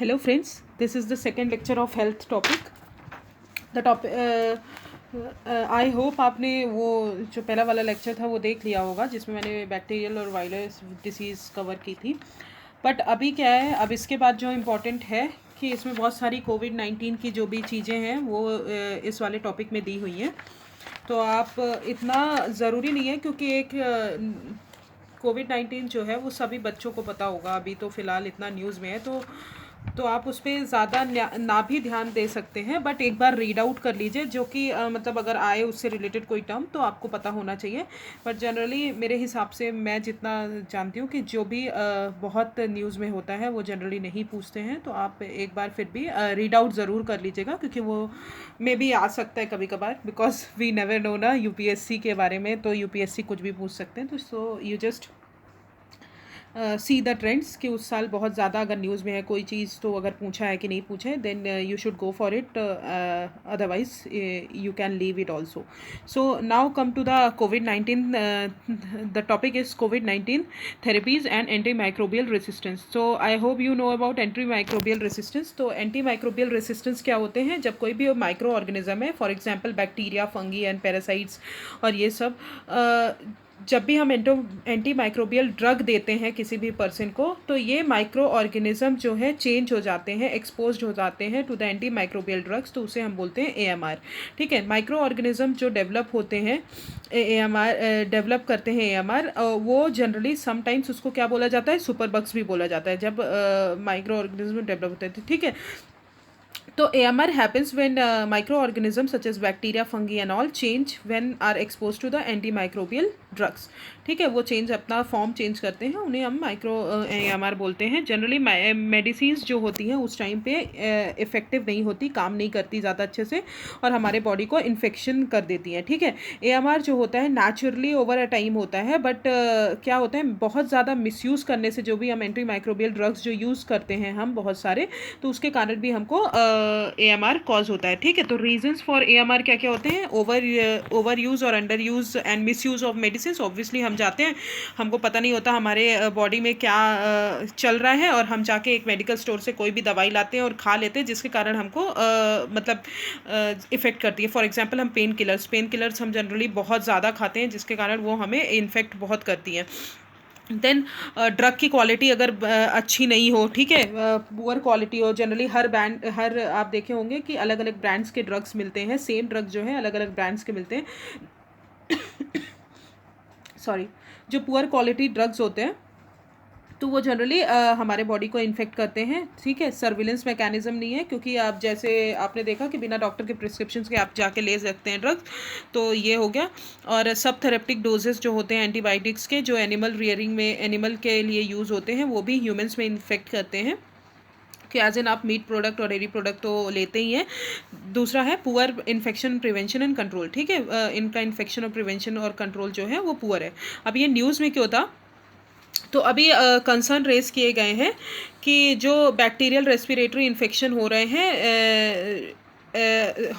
Hello friends, this is the second lecture of health topic. The topic I hope आपने वो जो पहला वाला लेक्चर था वो देख लिया होगा जिसमें मैंने बैक्टीरियल और वायरस डिसीज़ कवर की थी. बट अभी क्या है, अब इसके बाद जो इम्पोर्टेंट है कि इसमें बहुत सारी कोविड-19 की जो भी चीज़ें हैं वो इस वाले टॉपिक में दी हुई हैं. तो आप इतना ज़रूरी नहीं है क्योंकि एक कोविड-19 जो है वो सभी बच्चों को पता होगा. अभी तो फ़िलहाल इतना न्यूज़ में है तो आप उस पर ज़्यादा ना भी ध्यान दे सकते हैं. बट एक बार रीड आउट कर लीजिए जो कि मतलब अगर आए उससे रिलेटेड कोई टर्म तो आपको पता होना चाहिए. बट जनरली मेरे हिसाब से मैं जितना जानती हूँ कि जो भी बहुत न्यूज़ में होता है वो जनरली नहीं पूछते हैं. तो आप एक बार फिर भी रीड आउट ज़रूर कर लीजिएगा क्योंकि वो मे भी आ सकता है कभी कभार. बिकॉज वी नेवर नो ना यूपीएससी के बारे में, तो यूपीएससी कुछ भी पूछ सकते हैं. तो so you just see the trends कि उस साल बहुत ज़्यादा अगर न्यूज़ में है कोई चीज़ तो अगर पूछा है कि नहीं पूछा है then you should go for it, otherwise you can leave it also. So now come to the covid. The topic is covid therapies and anti microbial resistance. So I hope you know about anti microbial resistance. तो anti microbial resistance क्या होते हैं? जब कोई भी micro organism है, for example bacteria, fungi and parasites और ये सब, जब भी हम एंटी माइक्रोबियल ड्रग देते हैं किसी भी पर्सन को तो ये माइक्रो ऑर्गेनिज्म जो है चेंज हो जाते हैं, एक्सपोज्ड हो जाते हैं to the anti microbial drugs. तो उसे हम बोलते हैं एएमआर. ठीक है, माइक्रो ऑर्गेनिज्म जो डेवलप होते हैं एएमआर डेवलप करते हैं एएमआर, वो जनरली समटाइम्स उसको क्या बोला जाता है, सुपर बग्स भी बोला जाता है जब माइक्रो ऑर्गेनिज्म डेवलप होते हैं. ठीक है, तो AMR happens when microorganisms such as bacteria, fungi and all change when are exposed to the antimicrobial drugs. ठीक है, वो चेंज अपना फॉर्म चेंज करते हैं, उन्हें हम माइक्रो AMR बोलते हैं. जनरली मेडिसिन्स जो होती हैं उस टाइम पे इफ़ेक्टिव नहीं होती, काम नहीं करती ज़्यादा अच्छे से और हमारे बॉडी को इन्फेक्शन कर देती हैं. ठीक है, AMR जो होता है नेचुरली ओवर अ टाइम होता है. बट क्या होता है, बहुत ज़्यादा मिसयूज़ करने से जो भी हम एंटी माइक्रोबियल ड्रग्स जो यूज़ करते हैं हम बहुत सारे, तो उसके कारण भी हमको AMR कॉज होता है. ठीक है, तो रीजंस फॉर AMR क्या क्या होते हैं? ओवर यूज़ और under use and miss use of medicine. Obviously हम जाते हैं, हमको पता नहीं होता हमारे बॉडी में क्या चल रहा है और हम जाके एक मेडिकल स्टोर से कोई भी दवाई लाते हैं और खा लेते हैं जिसके कारण हमको मतलब इफ़ेक्ट करती है. फॉर एग्जांपल हम पेन किलर्स हम जनरली बहुत ज़्यादा खाते हैं जिसके कारण वो हमें इन्फेक्ट बहुत करती हैं. देन ड्रग की क्वालिटी अगर अच्छी नहीं हो, ठीक है, पुअर क्वालिटी हो. जनरली हर आप देखे होंगे कि अलग अलग ब्रांड्स के ड्रग्स मिलते हैं. सेम ड्रग जो है अलग अलग ब्रांड्स के मिलते हैं. सॉरी, जो पुअर क्वालिटी ड्रग्स होते हैं तो वो जनरली हमारे बॉडी को इन्फेक्ट करते हैं. ठीक है, सर्विलेंस मैकेनिज्म नहीं है क्योंकि आप जैसे आपने देखा कि बिना डॉक्टर के प्रिस्क्रिप्शन के आप जाके ले सकते हैं ड्रग्स. तो ये हो गया. और सब थेरेप्टिक डोजेस जो होते हैं एंटीबायोटिक्स के, जो एनिमल रियरिंग में एनिमल के लिए यूज़ होते हैं, वो भी ह्यूमन्स में इन्फेक्ट करते हैं कि एज एन आप मीट प्रोडक्ट और डेयरी प्रोडक्ट तो लेते ही हैं. दूसरा है poor infection prevention and control. ठीक है, इनका इन्फेक्शन और प्रिवेंशन और कंट्रोल जो है वो पुअर है. अब ये न्यूज़ में क्यों था? तो अभी कंसर्न रेज किए गए हैं कि जो बैक्टीरियल रेस्पिरेटरी इन्फेक्शन हो रहे हैं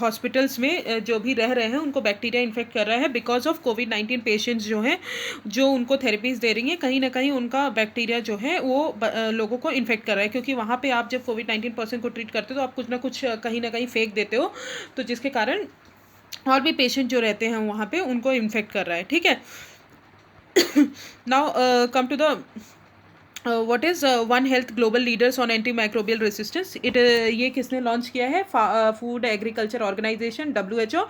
हॉस्पिटल्स में जो भी रह रहे हैं उनको बैक्टीरिया इन्फेक्ट कर रहा है बिकॉज ऑफ कोविड-19 पेशेंट्स जो हैं जो उनको थेरेपीज़ दे रही हैं, कहीं ना कहीं उनका बैक्टीरिया जो है वो लोगों को इन्फेक्ट कर रहा है. क्योंकि वहाँ पे आप जब कोविड-19 पर्सन को ट्रीट करते हो तो आप कुछ ना कुछ कहीं ना कहीं फेंक देते हो, तो जिसके कारण और भी पेशेंट जो रहते हैं वहाँ पे उनको इन्फेक्ट कर रहा है. ठीक है, now come to the what is One Health Global Leaders on Antimicrobial Resistance. ये किसने लॉन्च किया है? Food agriculture organisation WHO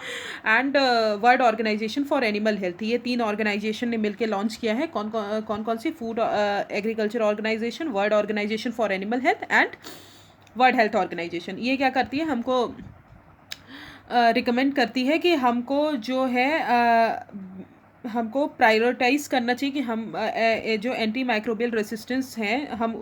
and world organisation for animal health. ये 3 ऑर्गेनाइजेशन ने मिलकर लॉन्च किया है. कौन सी? Food agriculture organisation, world organisation for animal health and world health organisation. ये क्या करती है? हमको रिकमेंड करती है कि हमको जो है हमको प्रायोरिटाइज़ करना चाहिए कि हम जो एंटी माइक्रोबियल रेसिस्टेंस हैं हम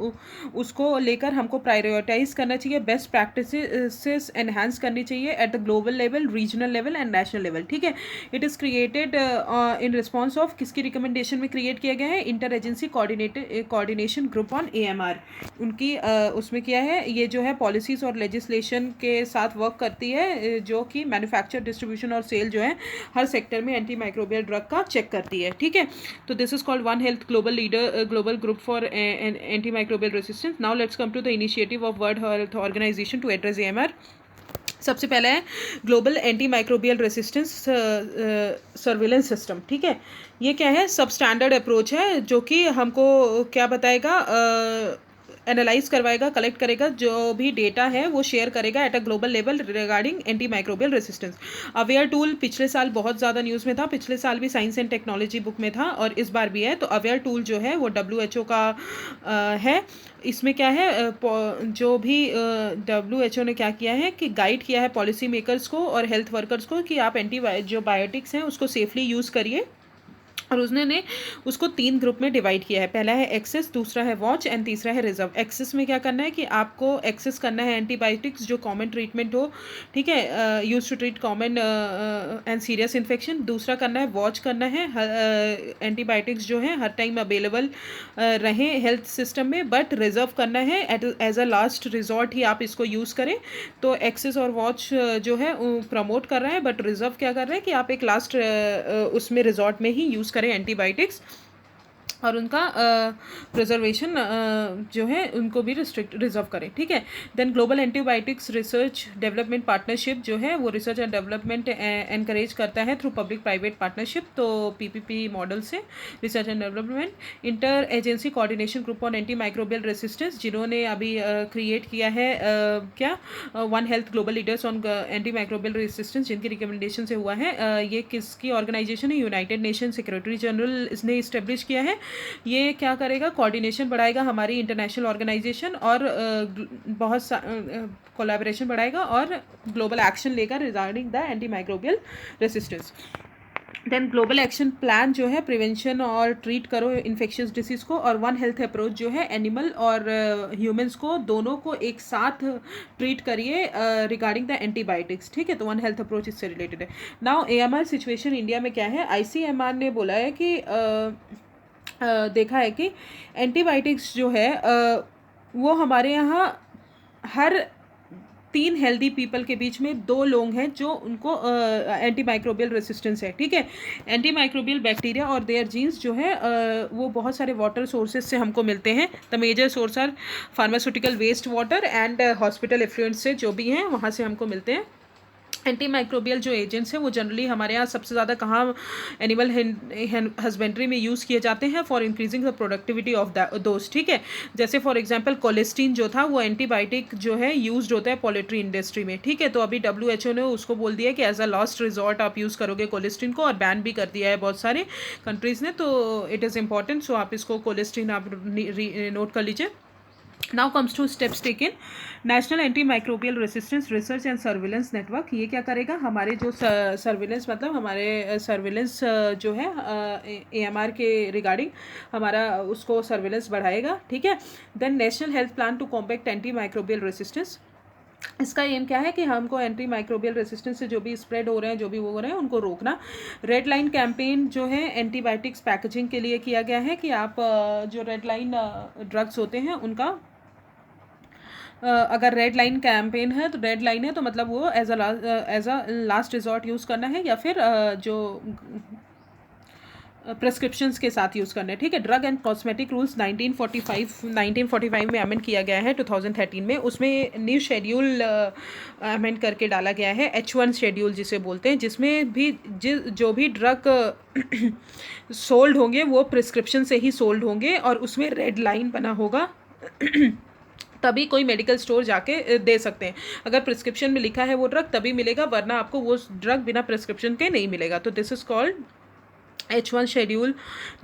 उसको लेकर हमको प्रायोरिटाइज़ करना चाहिए. बेस्ट प्रैक्टिसेस एनहांस करनी चाहिए at the global level, regional level and national level. ठीक है, it is created in response of किसकी रिकमेंडेशन में क्रिएट किया गया है? Inter agency coordination group on AMR. उनकी उसमें किया है. ये जो है पॉलिसीज़ और लेजिस्लेशन के साथ वर्क करती है जो कि मैन्युफैक्चर, डिस्ट्रीब्यूशन और सेल जो है हर सेक्टर में एंटी माइक्रोबियल ड्रग का चेक करती है, ठीक है। तो this is called one health global group for anti microbial resistance. Now let's come to the initiative of World health Organization to address AMR। सबसे पहला है global anti microbial resistance surveillance system, ठीक है। ये क्या है, सब स्टैंडर्ड अप्रोच है जो कि हमको क्या बताएगा, एनालाइज करवाएगा, कलेक्ट करेगा, जो भी डेटा है वो शेयर करेगा eight a global level regarding anti microbial resistance. Aware tool पिछले साल बहुत ज़्यादा न्यूज़ में था, पिछले साल भी साइंस एंड टेक्नोलॉजी बुक में था और इस बार भी है। तो अवेयर टूल जो है वो WHO का है। इसमें क्या है, जो भी WHO ने क्या किया है कि गाइड किया है पॉलिसी मेकर्स को और हेल्थ वर्कर्स को कि आप जो बायोटिक्स हैं उसको सेफली यूज़ करिए। और उसने उसको 3 ग्रुप में डिवाइड किया है। पहला है एक्सेस, दूसरा है वॉच एंड तीसरा है रिजर्व। एक्सेस में क्या करना है कि आपको एक्सेस करना है एंटीबायोटिक्स जो कॉमन ट्रीटमेंट हो, ठीक है, use to treat common and serious infection. दूसरा करना है वॉच करना है एंटीबायोटिक्स जो है हर टाइम अवेलेबल रहें हेल्थ सिस्टम में, बट रिजर्व करना है एज अ लास्ट रिजॉर्ट ही आप इसको यूज़ करें। तो एक्सेस और वॉच जो है प्रमोट कर रहा है, बट रिजर्व क्या कर रहा है कि आप एक लास्ट उसमें रिजॉर्ट में ही यूज़ करें एंटीबायोटिक्स और उनका प्रिजर्वेशन जो है उनको भी रिजर्व करें, ठीक है। Then global antibiotics research development partnership जो है वो रिसर्च एंड डेवलपमेंट एनकरेज करता है थ्रू पब्लिक प्राइवेट पार्टनरशिप। तो PPP मॉडल से research and development inter agency coordination group on anti microbial resistance, जिन्होंने अभी क्रिएट किया है क्या one health global leaders on anti microbial resistance, जिनकी रिकमेंडेशन से हुआ है। ये किसकी ऑर्गेनाइजेशन है, यूनाइटेड नेशन सेक्रेटरी जनरल इसने इस्टेब्लिश किया है। ये क्या करेगा, कोऑर्डिनेशन बढ़ाएगा हमारी इंटरनेशनल ऑर्गेनाइजेशन और बहुत कोलैबोरेशन बढ़ाएगा और ग्लोबल एक्शन लेगा regarding the anti microbial resistance. Then global action plan जो है प्रिवेंशन और ट्रीट करो इन्फेक्शियस डिसीज़ को, और वन हेल्थ अप्रोच जो है एनिमल और ह्यूमंस को दोनों को एक साथ ट्रीट करिए रिगार्डिंग द एंटीबायोटिक्स, ठीक है। तो वन हेल्थ अप्रोच इससे रिलेटेड है। नाउ AMR सिचुएशन इंडिया में क्या है, ICMR ने बोला है कि देखा है कि एंटीबायोटिक्स जो है वो हमारे यहाँ हर 3 हेल्दी पीपल के बीच में 2 लोग हैं जो उनको एंटी माइक्रोबियल रेसिस्टेंस है, ठीक है। एंटी माइक्रोबियल बैक्टीरिया और देयर जीन्स जो है वो बहुत सारे वाटर सोर्सेज से हमको मिलते हैं। The major source are pharmaceutical waste water and hospital effluent से जो भी हैं वहाँ से हमको मिलते हैं। एंटी माइक्रोबियल जो एजेंट्स हैं वो जनरली हमारे यहाँ सबसे ज़्यादा कहाँ एनिमल हस्बेंड्री में यूज़ किए जाते हैं for increasing the productivity of those, ठीक है। जैसे फॉर एग्जांपल कोलेस्टीन जो था वो एंटीबायोटिक जो है यूज्ड होता है पोल्ट्री इंडस्ट्री में, ठीक है। तो अभी WHO ने उसको बोल दिया कि एज अ लास्ट रिजॉर्ट आप यूज़ करोगे कोलेस्टीन को, और बैन भी कर दिया है बहुत सारे कंट्रीज़ ने। तो इट इज़ इम्पॉर्टेंट, सो आप इसको कोलेस्टीन आप नोट कर लीजिए। Now comes two steps taken. National anti microbial resistance research and surveillance network, ये क्या करेगा, हमारे जो सर्विलेंस मतलब हमारे सर्विलेंस जो है AMR के रिगार्डिंग हमारा उसको सर्विलेंस बढ़ाएगा, ठीक है। Then national health plan to combat anti microbial resistance, इसका एम क्या है कि हमको एंटी माइक्रोबियल रेसिस्टेंस से जो भी स्प्रेड हो रहे हैं, जो भी वो हो रहे हैं, उनको रोकना। रेड लाइन कैंपेन जो है एंटीबायोटिक्स पैकेजिंग के लिए किया गया है कि आप जो रेड लाइन ड्रग्स होते हैं उनका अगर रेड लाइन कैंपेन है तो रेड लाइन है तो मतलब वो as a last resort use करना है या फिर जो प्रेस्क्रिप्शंस के साथ यूज़ करना है, ठीक है। ड्रग एंड कॉस्मेटिक रूल्स 1945 में अमेंड किया गया है 2013 में। उसमें न्यू शेड्यूल अमेंड करके डाला गया है, H1 शेड्यूल जिसे बोलते हैं, जिसमें भी जो भी ड्रग सोल्ड होंगे वो प्रिस्क्रिप्शन से ही सोल्ड होंगे और उसमें रेड लाइन बना होगा तभी कोई मेडिकल स्टोर जाके दे सकते हैं। अगर प्रिस्क्रिप्शन में लिखा है वो ड्रग तभी मिलेगा, वरना आपको वो ड्रग बिना प्रिस्क्रिप्शन के नहीं मिलेगा। तो this is called H1 schedule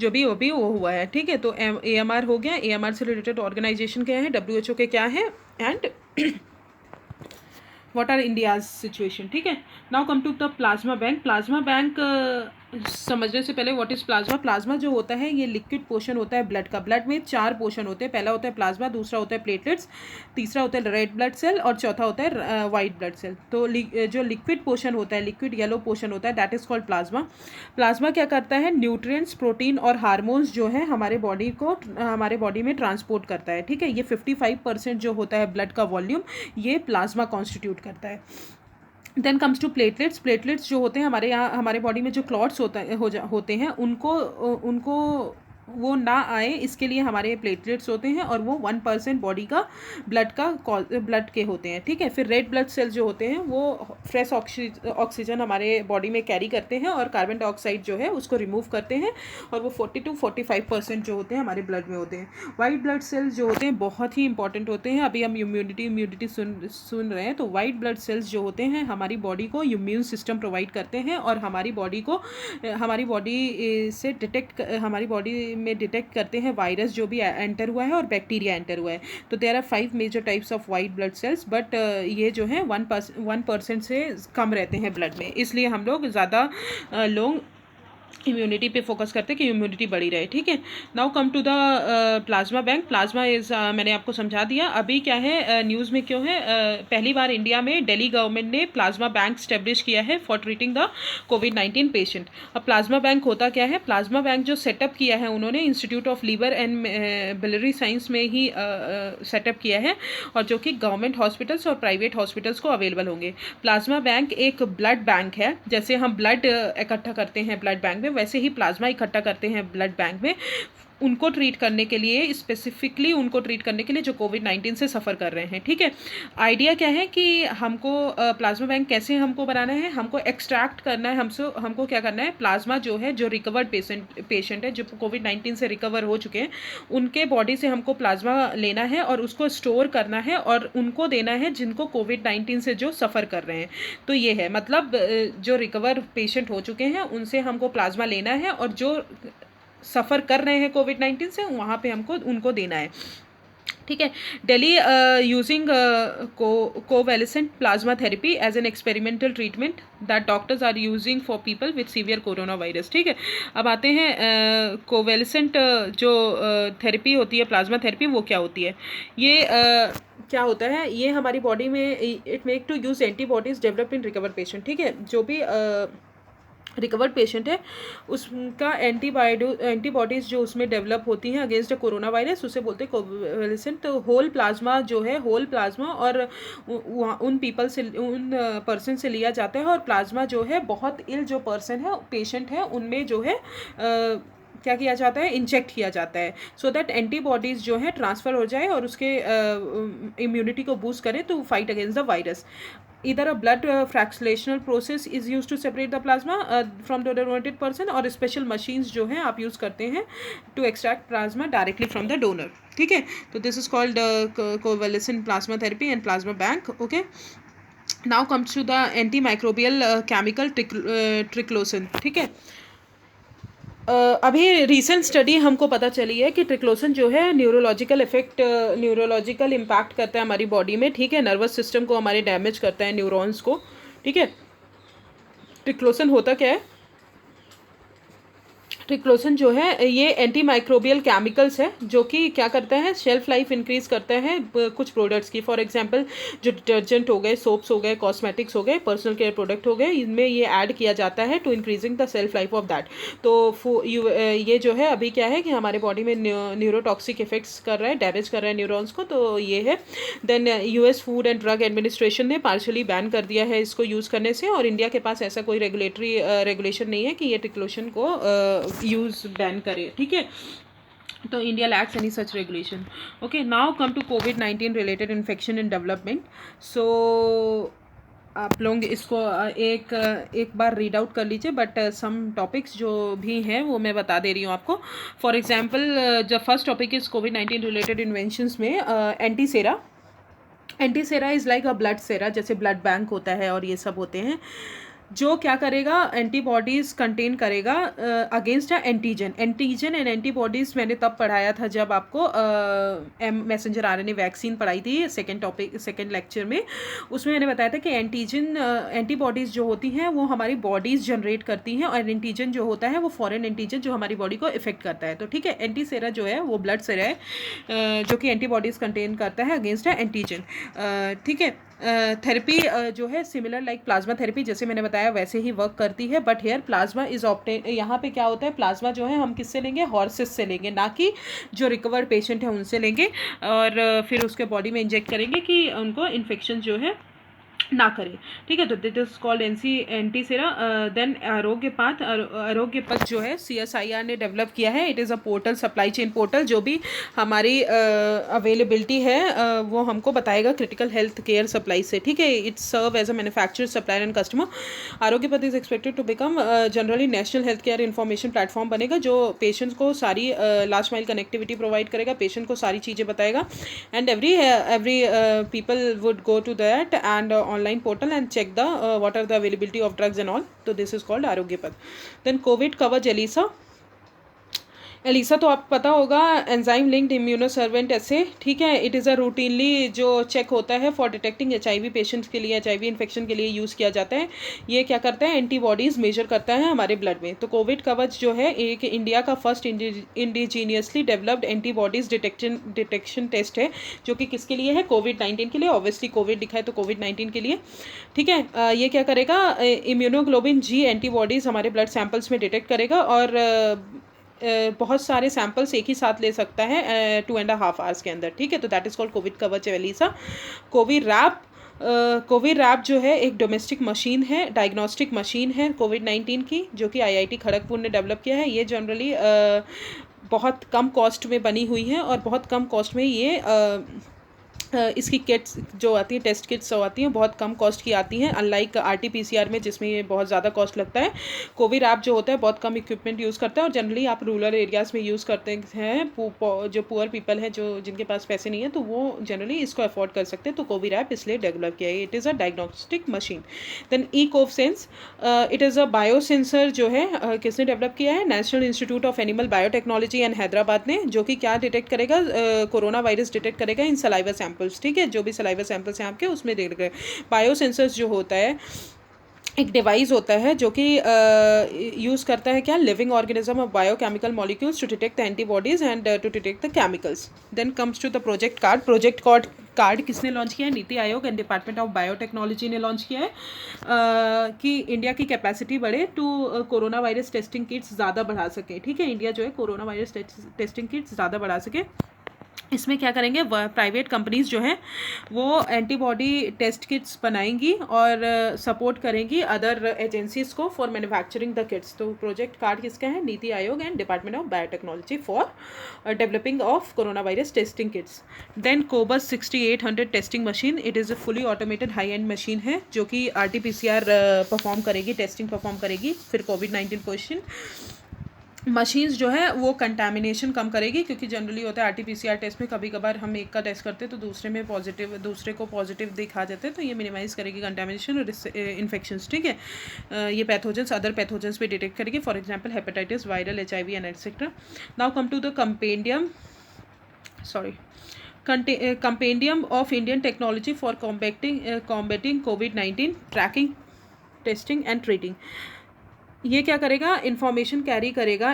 जो भी वो हुआ है, ठीक है। तो AMR हो गया। AMR से रिलेटेड ऑर्गेनाइजेशन क्या है, WHO के क्या है, and what are India's situation, ठीक है। Now come to the plasma bank. Plasma bank समझने से पहले व्हाट इज़ प्लाज्मा। प्लाज्मा जो होता है ये लिक्विड पोर्शन होता है ब्लड का। ब्लड में 4 पोर्शन होते हैं, पहला होता है प्लाज्मा, दूसरा होता है प्लेटलेट्स, तीसरा होता है रेड ब्लड सेल और चौथा होता है वाइट ब्लड सेल। तो जो लिक्विड पोर्शन होता है, लिक्विड येलो पोर्शन होता है, that is called plasma. Plasma क्या करता है, न्यूट्रिएंट्स, प्रोटीन और हार्मोन्स जो है हमारे बॉडी में ट्रांसपोर्ट करता है, ठीक है। ये 55% जो होता है ब्लड का वॉल्यूम ये प्लाज्मा कॉन्स्टिट्यूट करता है। Then comes to platelets. Platelets जो होते हैं हमारे यहाँ, हमारे बॉडी में जो क्लॉट्स होते हैं उनको वो ना आए, इसके लिए हमारे प्लेटलेट्स होते हैं और वो 1% बॉडी का ब्लड के होते हैं, ठीक है। फिर रेड ब्लड सेल्स जो होते हैं वो फ्रेश ऑक्सीजन हमारे बॉडी में कैरी करते हैं और कार्बन डाइऑक्साइड जो है उसको रिमूव करते हैं, और वो 40 to 45% जो होते हैं हमारे ब्लड में होते हैं। वाइट ब्लड सेल्स जो होते हैं बहुत ही इंपॉर्टेंट होते हैं। अभी हम इम्यूनिटी सुन रहे हैं, तो वाइट ब्लड सेल्स जो होते हैं हमारी बॉडी को इम्यून सिस्टम प्रोवाइड करते हैं और हमारी बॉडी हमारी बॉडी में डिटेक्ट करते हैं वायरस जो भी एंटर हुआ है और बैक्टीरिया एंटर हुआ है। तो there are 5 major types of white blood cells, but ये जो है 1% से कम रहते हैं ब्लड में, इसलिए हम लोग ज़्यादा लोग इम्यूनिटी पे फोकस करते हैं कि इम्यूनिटी बढ़ी रहे, ठीक है। Now come to the plasma bank. Plasma is मैंने आपको समझा दिया। अभी क्या है न्यूज़ में क्यों है, पहली बार इंडिया में दिल्ली गवर्नमेंट ने प्लाज्मा बैंक स्टेब्लिश किया है for treating the covid patient. अब प्लाज्मा बैंक होता क्या है? प्लाज्मा बैंक जो सेटअप किया है उन्होंने institute of liver and biliary science में ही सेटअप किया है, और जो कि गवर्नमेंट हॉस्पिटल्स और प्राइवेट हॉस्पिटल्स को अवेलेबल होंगे। प्लाज्मा बैंक एक ब्लड बैंक है, जैसे हम ब्लड इकट्ठा करते हैं ब्लड बैंक में, वैसे ही प्लाज्मा इकट्ठा करते हैं ब्लड बैंक में, उनको ट्रीट करने के लिए, स्पेसिफिकली उनको ट्रीट करने के लिए जो कोविड-19 से सफ़र कर रहे हैं, ठीक है। आइडिया क्या है कि हमको प्लाज्मा बैंक कैसे हमको बनाना है, हमको एक्सट्रैक्ट करना है, हमको क्या करना है, प्लाज्मा जो है, जो रिकवर्ड पेशेंट है, जो कोविड-19 से रिकवर हो चुके हैं, उनके बॉडी से हमको प्लाज्मा लेना है और उसको स्टोर करना है और उनको देना है जिनको कोविड-19 से जो सफ़र कर रहे हैं। तो ये है मतलब, जो रिकवर पेशेंट हो चुके हैं उनसे हमको प्लाज्मा लेना है और जो सफ़र कर रहे हैं कोविड-19 से वहाँ पे हमको उनको देना है, ठीक है। Delhi using convalescent plasma therapy as an experimental treatment that doctors are using for people with severe corona virus, ठीक है। अब आते हैं कोवैलेसेंट जो थेरेपी होती है, प्लाज्मा थेरेपी, वो क्या होती है। ये क्या होता है, ये हमारी बॉडी में it make to use antibodies developed in recover patient, ठीक है। जो भी रिकवर्ड पेशेंट है उसका एंटीबॉडीज़ जो उसमें डेवलप होती हैं अगेंस्ट कोरोना वायरस, उसे बोलते हैं कोवैलेसेंट। तो होल प्लाज्मा जो है, होल प्लाज्मा और उन पर्सन से लिया जाता है, और प्लाज्मा जो है बहुत इल जो पर्सन है, पेशेंट है, उनमें जो है क्या किया जाता है, इंजेक्ट किया जाता है, सो दैट एंटीबॉडीज़ जो है ट्रांसफ़र हो जाए और उसके इम्यूनिटी को बूस्ट करे to fight against the virus. Either a blood fractionational process is used to separate the plasma from the donated person, और स्पेशल मशीन्स जो हैं आप यूज़ करते हैं to extract plasma directly from the donor, ठीक है। तो this is called convalescent plasma therapy and plasma bank, okay. Now comes to the anti microbial chemical triclosan, ठीक है। अभी रीसेंट स्टडी हमको पता चली है कि ट्रिक्लोसन जो है न्यूरोलॉजिकल इम्पैक्ट करता है हमारी बॉडी में, ठीक है। नर्वस सिस्टम को हमारे डैमेज करता है, न्यूरॉन्स को, ठीक है। ट्रिक्लोसन होता क्या है? ट्रिक्लोसन जो है ये एंटी माइक्रोबियल केमिकल्स है जो कि क्या करता है, शेल्फ लाइफ इंक्रीज करता है कुछ प्रोडक्ट्स की। फॉर एग्जांपल जो डिटर्जेंट हो गए, सोप्स हो गए, कॉस्मेटिक्स हो गए, पर्सनल केयर प्रोडक्ट हो गए, इनमें ये ऐड किया जाता है to increasing the self life of that. तो ये जो है अभी क्या है कि हमारे बॉडी में न्यूरोटॉक्सिक इफेक्ट्स कर रहा है, डैमेज कर रहा है न्यूरॉन्स को, तो ये है। Then US food and drug administration ने पार्शली बैन कर दिया है इसको यूज़ करने से, और इंडिया के पास ऐसा कोई रेगुलेशन नहीं है कि ये ट्रिक्लोसन को यूज़ बैन करे, ठीक है। तो India lacks any such regulation, okay. Now come to कोविड-19 related infection in development. So आप लोग इसको एक बार रीड आउट कर लीजिए, बट सम टॉपिक्स जो भी हैं वो मैं बता दे रही हूँ आपको। For example the first topic is कोविड-19 रिलेटेड इन्वेंशंस में antisera is like a blood sera, जैसे ब्लड बैंक होता है और ये सब होते हैं, जो क्या करेगा, एंटीबॉडीज़ कंटेन करेगा against a antigen and antibodies मैंने तब पढ़ाया था जब आपको मैसेंजर RNA वैक्सीन पढ़ाई थी सेकेंड लेक्चर में। उसमें मैंने बताया था कि एंटीबॉडीज़ जो होती हैं वो हमारी बॉडीज़ जनरेट करती हैं, और एंटीजन जो होता है वो फॉरेन एंटीजन जो हमारी बॉडी को इफेक्ट करता है। तो ठीक है, एंटीसेरा जो है वो ब्लड सेरा है जो कि एंटीबॉडीज़ कंटेन करता है अगेंस्ट अ एंटीजन, ठीक है। थेरेपी जो है सिमिलर लाइक प्लाज्मा थेरेपी, जैसे मैंने बताया वैसे ही वर्क करती है, but here plasma is obtain. यहाँ पे क्या होता है, प्लाज्मा जो है हम किससे लेंगे, हॉर्सेस से लेंगे, ना कि जो रिकवर्ड पेशेंट है उनसे लेंगे, और फिर उसके बॉडी में इंजेक्ट करेंगे कि उनको इन्फेक्शन जो है ना करें, ठीक है। तो that is called antisera. Then Aarogya Path जो है CSIR ने डेवलप किया है। It is a portal, supply chain portal, जो भी हमारी अवेलेबिलिटी है वो हमको बताएगा क्रिटिकल हेल्थ केयर सप्लाई से, ठीक है। It's serve as a manufacturer, supplier and customer. Aarogya Path is expected to become generally national health care information platform बनेगा, जो पेशेंट्स को सारी लास्ट माइल कनेक्टिविटी प्रोवाइड करेगा, पेशेंट को सारी चीज़ें बताएगा, and every people would go to that and online portal and check the what are the availability of drugs and all. So this is called Arogya Path. Then COVID Kavach ELISA तो आप पता होगा, enzyme linked इम्यूनोसर्वेंट ऐसे, ठीक है। It is a routinely जो check होता है फॉर डिटेक्टिंग HIV पेशेंट्स के लिए, HIV इन्फेक्शन के लिए यूज़ किया जाता है। ये क्या करता है, एंटीबॉडीज़ मेजर करता है हमारे ब्लड में। तो कोविड कवच जो है एक इंडिया का first indigenously developed antibodies detection test है, जो कि किसके लिए है, COVID-19 के लिए। ऑब्वियसली कोविड दिखा है तो COVID-19 के लिए, ठीक है। ये क्या करेगा, इम्यूनोग्लोबिन G एंटीबॉडीज़ हमारे ब्लड सैंपल्स में डिटेक्ट करेगा, और बहुत सारे सैंपल्स एक ही साथ ले सकता है 2.5 आवर्स के अंदर, ठीक है। तो दैट इज़ कॉल्ड कोविड कवच एलिसा। कोविरैप जो है एक डोमेस्टिक मशीन है, डायग्नोस्टिक मशीन है COVID-19 की, जो कि IIT खड़गपुर ने डेवलप किया है। ये जनरली बहुत कम कॉस्ट में बनी हुई है, और बहुत कम कॉस्ट में ये इसकी किट्स जो आती हैं, टेस्ट किट्स जो आती हैं, बहुत कम कॉस्ट की आती हैं, अनलाइक RT-PCR में जिसमें ये बहुत ज़्यादा कॉस्ट लगता है। कोविरैप जो होता है बहुत कम इक्विपमेंट यूज़ करता है, और जनरली आप रूरल एरियाज़ में यूज़ करते हैं। जो पुअर पीपल हैं, जो जिनके पास पैसे नहीं है, तो वो जनरली इसको अफोर्ड कर सकते हैं। तो कोविरैप इसलिए डेवलप किया है। It is a diagnostic machine. Then ECOVSense, it is a biosensor जो है किसने डेवलप किया है, national institute of animal biotechnology and Hyderabad ने, जो कि क्या डिटेक्ट करेगा, कोरोना वायरस डिटेक्ट करेगा इन सलाइवा सैंपल्स, ठीक है। जो भी सलाइवा सैंपल्स हैं आपके, उसमें देख गए। बायोसेंसर्स जो होता है एक डिवाइस होता है जो कि यूज़ करता है क्या, living organism of biochemical molecules to detect the antibodies and to detect the chemicals. Then comes to the project card किसने लॉन्च किया है, NITI Aayog and department of biotechnology ने लॉन्च किया है, कि इंडिया की कैपेसिटी बढ़े to corona virus testing kits ज़्यादा बढ़ा सके, ठीक है। इंडिया जो है कोरोना वायरस टेस्टिंग किट्स ज़्यादा बढ़ा सके। इसमें क्या करेंगे, प्राइवेट कंपनीज़ जो हैं वो एंटीबॉडी टेस्ट किट्स बनाएंगी और सपोर्ट करेंगी अदर एजेंसीज़ को फॉर मैन्युफैक्चरिंग द किट्स। तो प्रोजेक्ट कार्ड किसका है, NITI Aayog and department of biotechnology for developing of corona virus testing kits. Then Cobas 6800 testing machine, it is a fully automated high end machine है, जो कि RT-PCR perform करेगी, testing perform करेगी। फिर COVID-19 question machines जो है वो कंटामिनेशन कम करेगी, क्योंकि जनरली होता है RT-PCR टेस्ट में कभी कभार हम एक का टेस्ट करते हैं तो दूसरे को पॉजिटिव दिखा देते हैं, तो ये मिनिमाइज़ करेगी कंटामिनेशन और इन्फेक्शंस, ठीक है। ये पैथोजेंस, अदर पैथोजेंस भी डिटेक्ट करेगी, for example hepatitis, viral, HIV and etcetera. Now come to the compendium of Indian technology for combating COVID-19, tracking, testing and treating. ये क्या करेगा, इन्फॉर्मेशन कैरी करेगा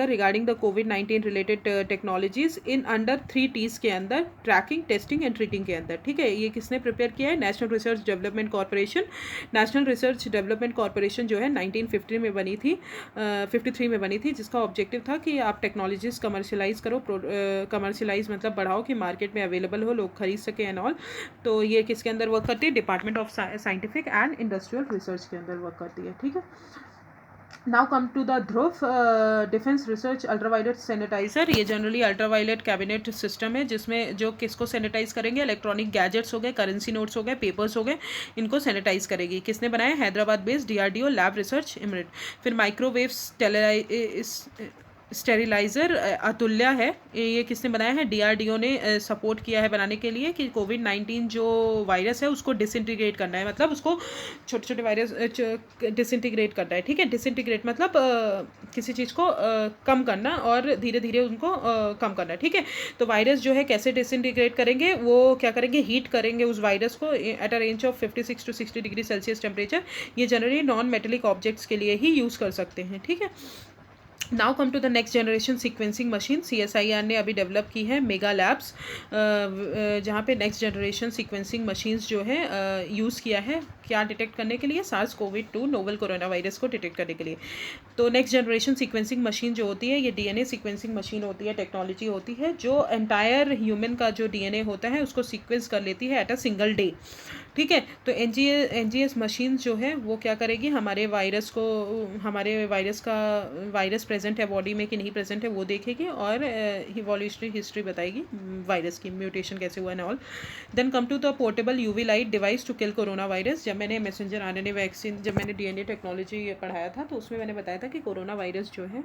regarding the COVID-19 related technologies in under 3 T's के अंदर, trekking, testing and treating के अंदर, ठीक है। ये किसने प्रिपेयर किया है, national research development corporation. National research development corporation जो है 1953 में बनी थी, 53 में बनी थी, जिसका ऑब्जेक्टिव था कि आप टेक्नोलॉजीज कमर्शलाइज मतलब बढ़ाओ, कि मार्केट में अवेलेबल हो, लोग खरीद सकें एंड ऑल। तो ये किसके अंदर वर्क करती है, department of scientific and industrial research के अंदर वर्क करती है, ठीक है। Now come to the Dhruv defence research ultraviolet sanitiser. ये जनरली अल्ट्रावायलेट कैबिनेट सिस्टम है, जिसमें जो किसको सैनिटाइज करेंगे, इलेक्ट्रॉनिक गैजेट्स हो गए, करेंसी नोट्स हो गए, पेपर्स हो गए, इनको सैनिटाइज करेगी। किसने बनाया, Hyderabad based DRDO lab research emirate. फिर माइक्रोवेव स्टेरिलाइज़र अतुल्य है, ये किसने बनाया है, DRDO ने सपोर्ट किया है बनाने के लिए, कि COVID-19 जो वायरस है उसको डिसइंटीग्रेट करना है, मतलब उसको छोटे छोटे वायरस डिसइंटीग्रेट करना है, ठीक है। डिसइंटीग्रेट मतलब किसी चीज़ को कम करना और धीरे धीरे उनको कम करना, ठीक है। तो वायरस जो है कैसे डिसइंटीग्रेट करेंगे, वो क्या करेंगे, हीट करेंगे उस वायरस को at a range of 56 to 60 degree Celsius temperature. ये जनरली नॉन मेटेलिक ऑब्जेक्ट्स के लिए ही यूज़ कर सकते हैं, ठीक है। Now come to the next generation sequencing machine. CSIR ने अभी डेवलप की है मेगा लैब्स, जहाँ पे नेक्स्ट जनरेशन सीक्वेंसिंग मशीन्स जो है यूज़ किया है, क्या डिटेक्ट करने के लिए, SARS-CoV-2 नोवल कोरोना वायरस को डिटेक्ट करने के लिए। तो नेक्स्ट जनरेशन सीक्वेंसिंग मशीन जो होती है, ये डीएनए सीक्वेंसिंग मशीन होती है, टेक्नोलॉजी होती है जो एंटायर ह्यूमन का जो डीएनए होता है उसको सीक्वेंस कर लेती है एट अ सिंगल डे। ठीक है, तो एनजीएस मशीन जो है वो क्या करेगी, हमारे वायरस को, हमारे वायरस प्रेजेंट है बॉडी में कि नहीं प्रेजेंट है वो देखेगी और इवोल्यूशनरी हिस्ट्री बताएगी वायरस की, म्यूटेशन कैसे हुआ and all. Then come to the portable UV light device to kill corona virus. जब मैंने मैसेंजर आरएनए वैक्सीन, जब मैंने डीएनए टेक्नोलॉजी पढ़ाया था तो उसमें मैंने बताया था कि कोरोना वायरस जो है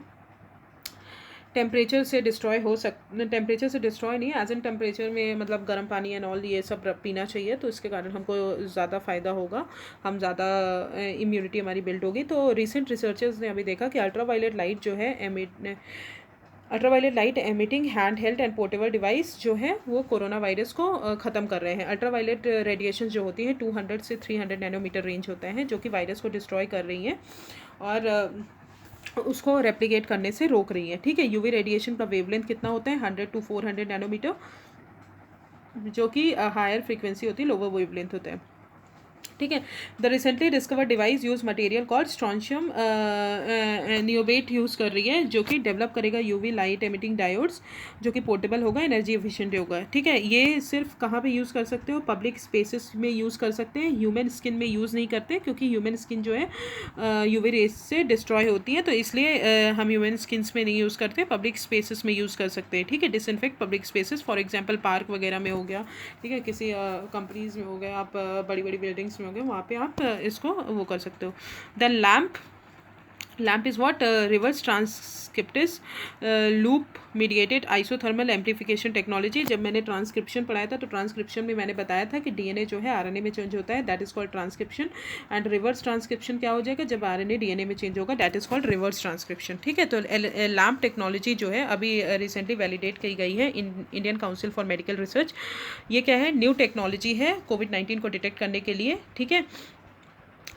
टेम्परेचर से डिस्ट्रॉय टेम्परेचर से डिस्ट्रॉय नहीं, एज एन टेम्परेचर में मतलब गर्म पानी एंड ऑल ये सब पीना चाहिए, तो इसके कारण हमको ज़्यादा फ़ायदा होगा, हम ज़्यादा इम्यूनिटी हमारी बिल्ड होगी। तो रिसेंट रिसर्चर्स ने अभी देखा कि ultraviolet light emitting hand held and portable device जो है वो कोरोना वायरस को ख़त्म कर रहे हैं। अल्ट्रावायलेट रेडिएशन जो होती है 200 से 300 नैनोमीटर रेंज होता है जो कि वायरस को डिस्ट्रॉय कर रही हैं और उसको रेप्लिकेट करने से रोक रही है। ठीक है, यूवी रेडिएशन का वेवलेंथ कितना होता है 100 to 400 नैनोमीटर, जो कि हायर फ्रीक्वेंसी होती है, लोअर वेवलेंथ होता है। ठीक है, the recently discovered device use material called strontium niobate use कर रही है जो कि डेवलप करेगा यूवी लाइट एमिटिंग डायोड्स जो कि पोर्टेबल होगा, एनर्जी एफिशिएंट होगा। ठीक है, ये सिर्फ कहाँ पे यूज़ कर सकते हो, पब्लिक स्पेसेस में यूज़ कर सकते हैं, ह्यूमन स्किन में यूज़ नहीं करते क्योंकि ह्यूमन स्किन जो है यूवी रेस से डिस्ट्रॉय होती है, तो इसलिए हम ह्यूमन स्किन्स में नहीं यूज़ करते, पब्लिक स्पेसेस में यूज़ कर सकते हैं। ठीक है, disinfect public spaces, for example park वगैरह में हो गया, ठीक है, किसी कंपनीज़ में हो गया, आप बड़ी बड़ी बिल्डिंग्स में हो गए, वहाँ पे आप इसको वो कर सकते हो। Then LAMP is what, reverse transcriptase loop mediated isothermal amplification technology. जब मैंने ट्रांसक्रिप्शन पढ़ाया था तो ट्रांसक्रिप्शन में मैंने बताया था कि डीएनए जो है आरएनए में चेंज होता है, that is called transcription, and reverse transcription क्या हो जाएगा, जब आरएनए डीएनए में चेंज होगा, that is called reverse transcription. ठीक है, तो लैम्प टेक्नोलॉजी जो है अभी रिसेंटली वैलिडेट की गई है Indian council for medical research. ये क्या है, न्यू टेक्नोलॉजी है कोविड-19 को डिटेक्ट करने के लिए। ठीक है,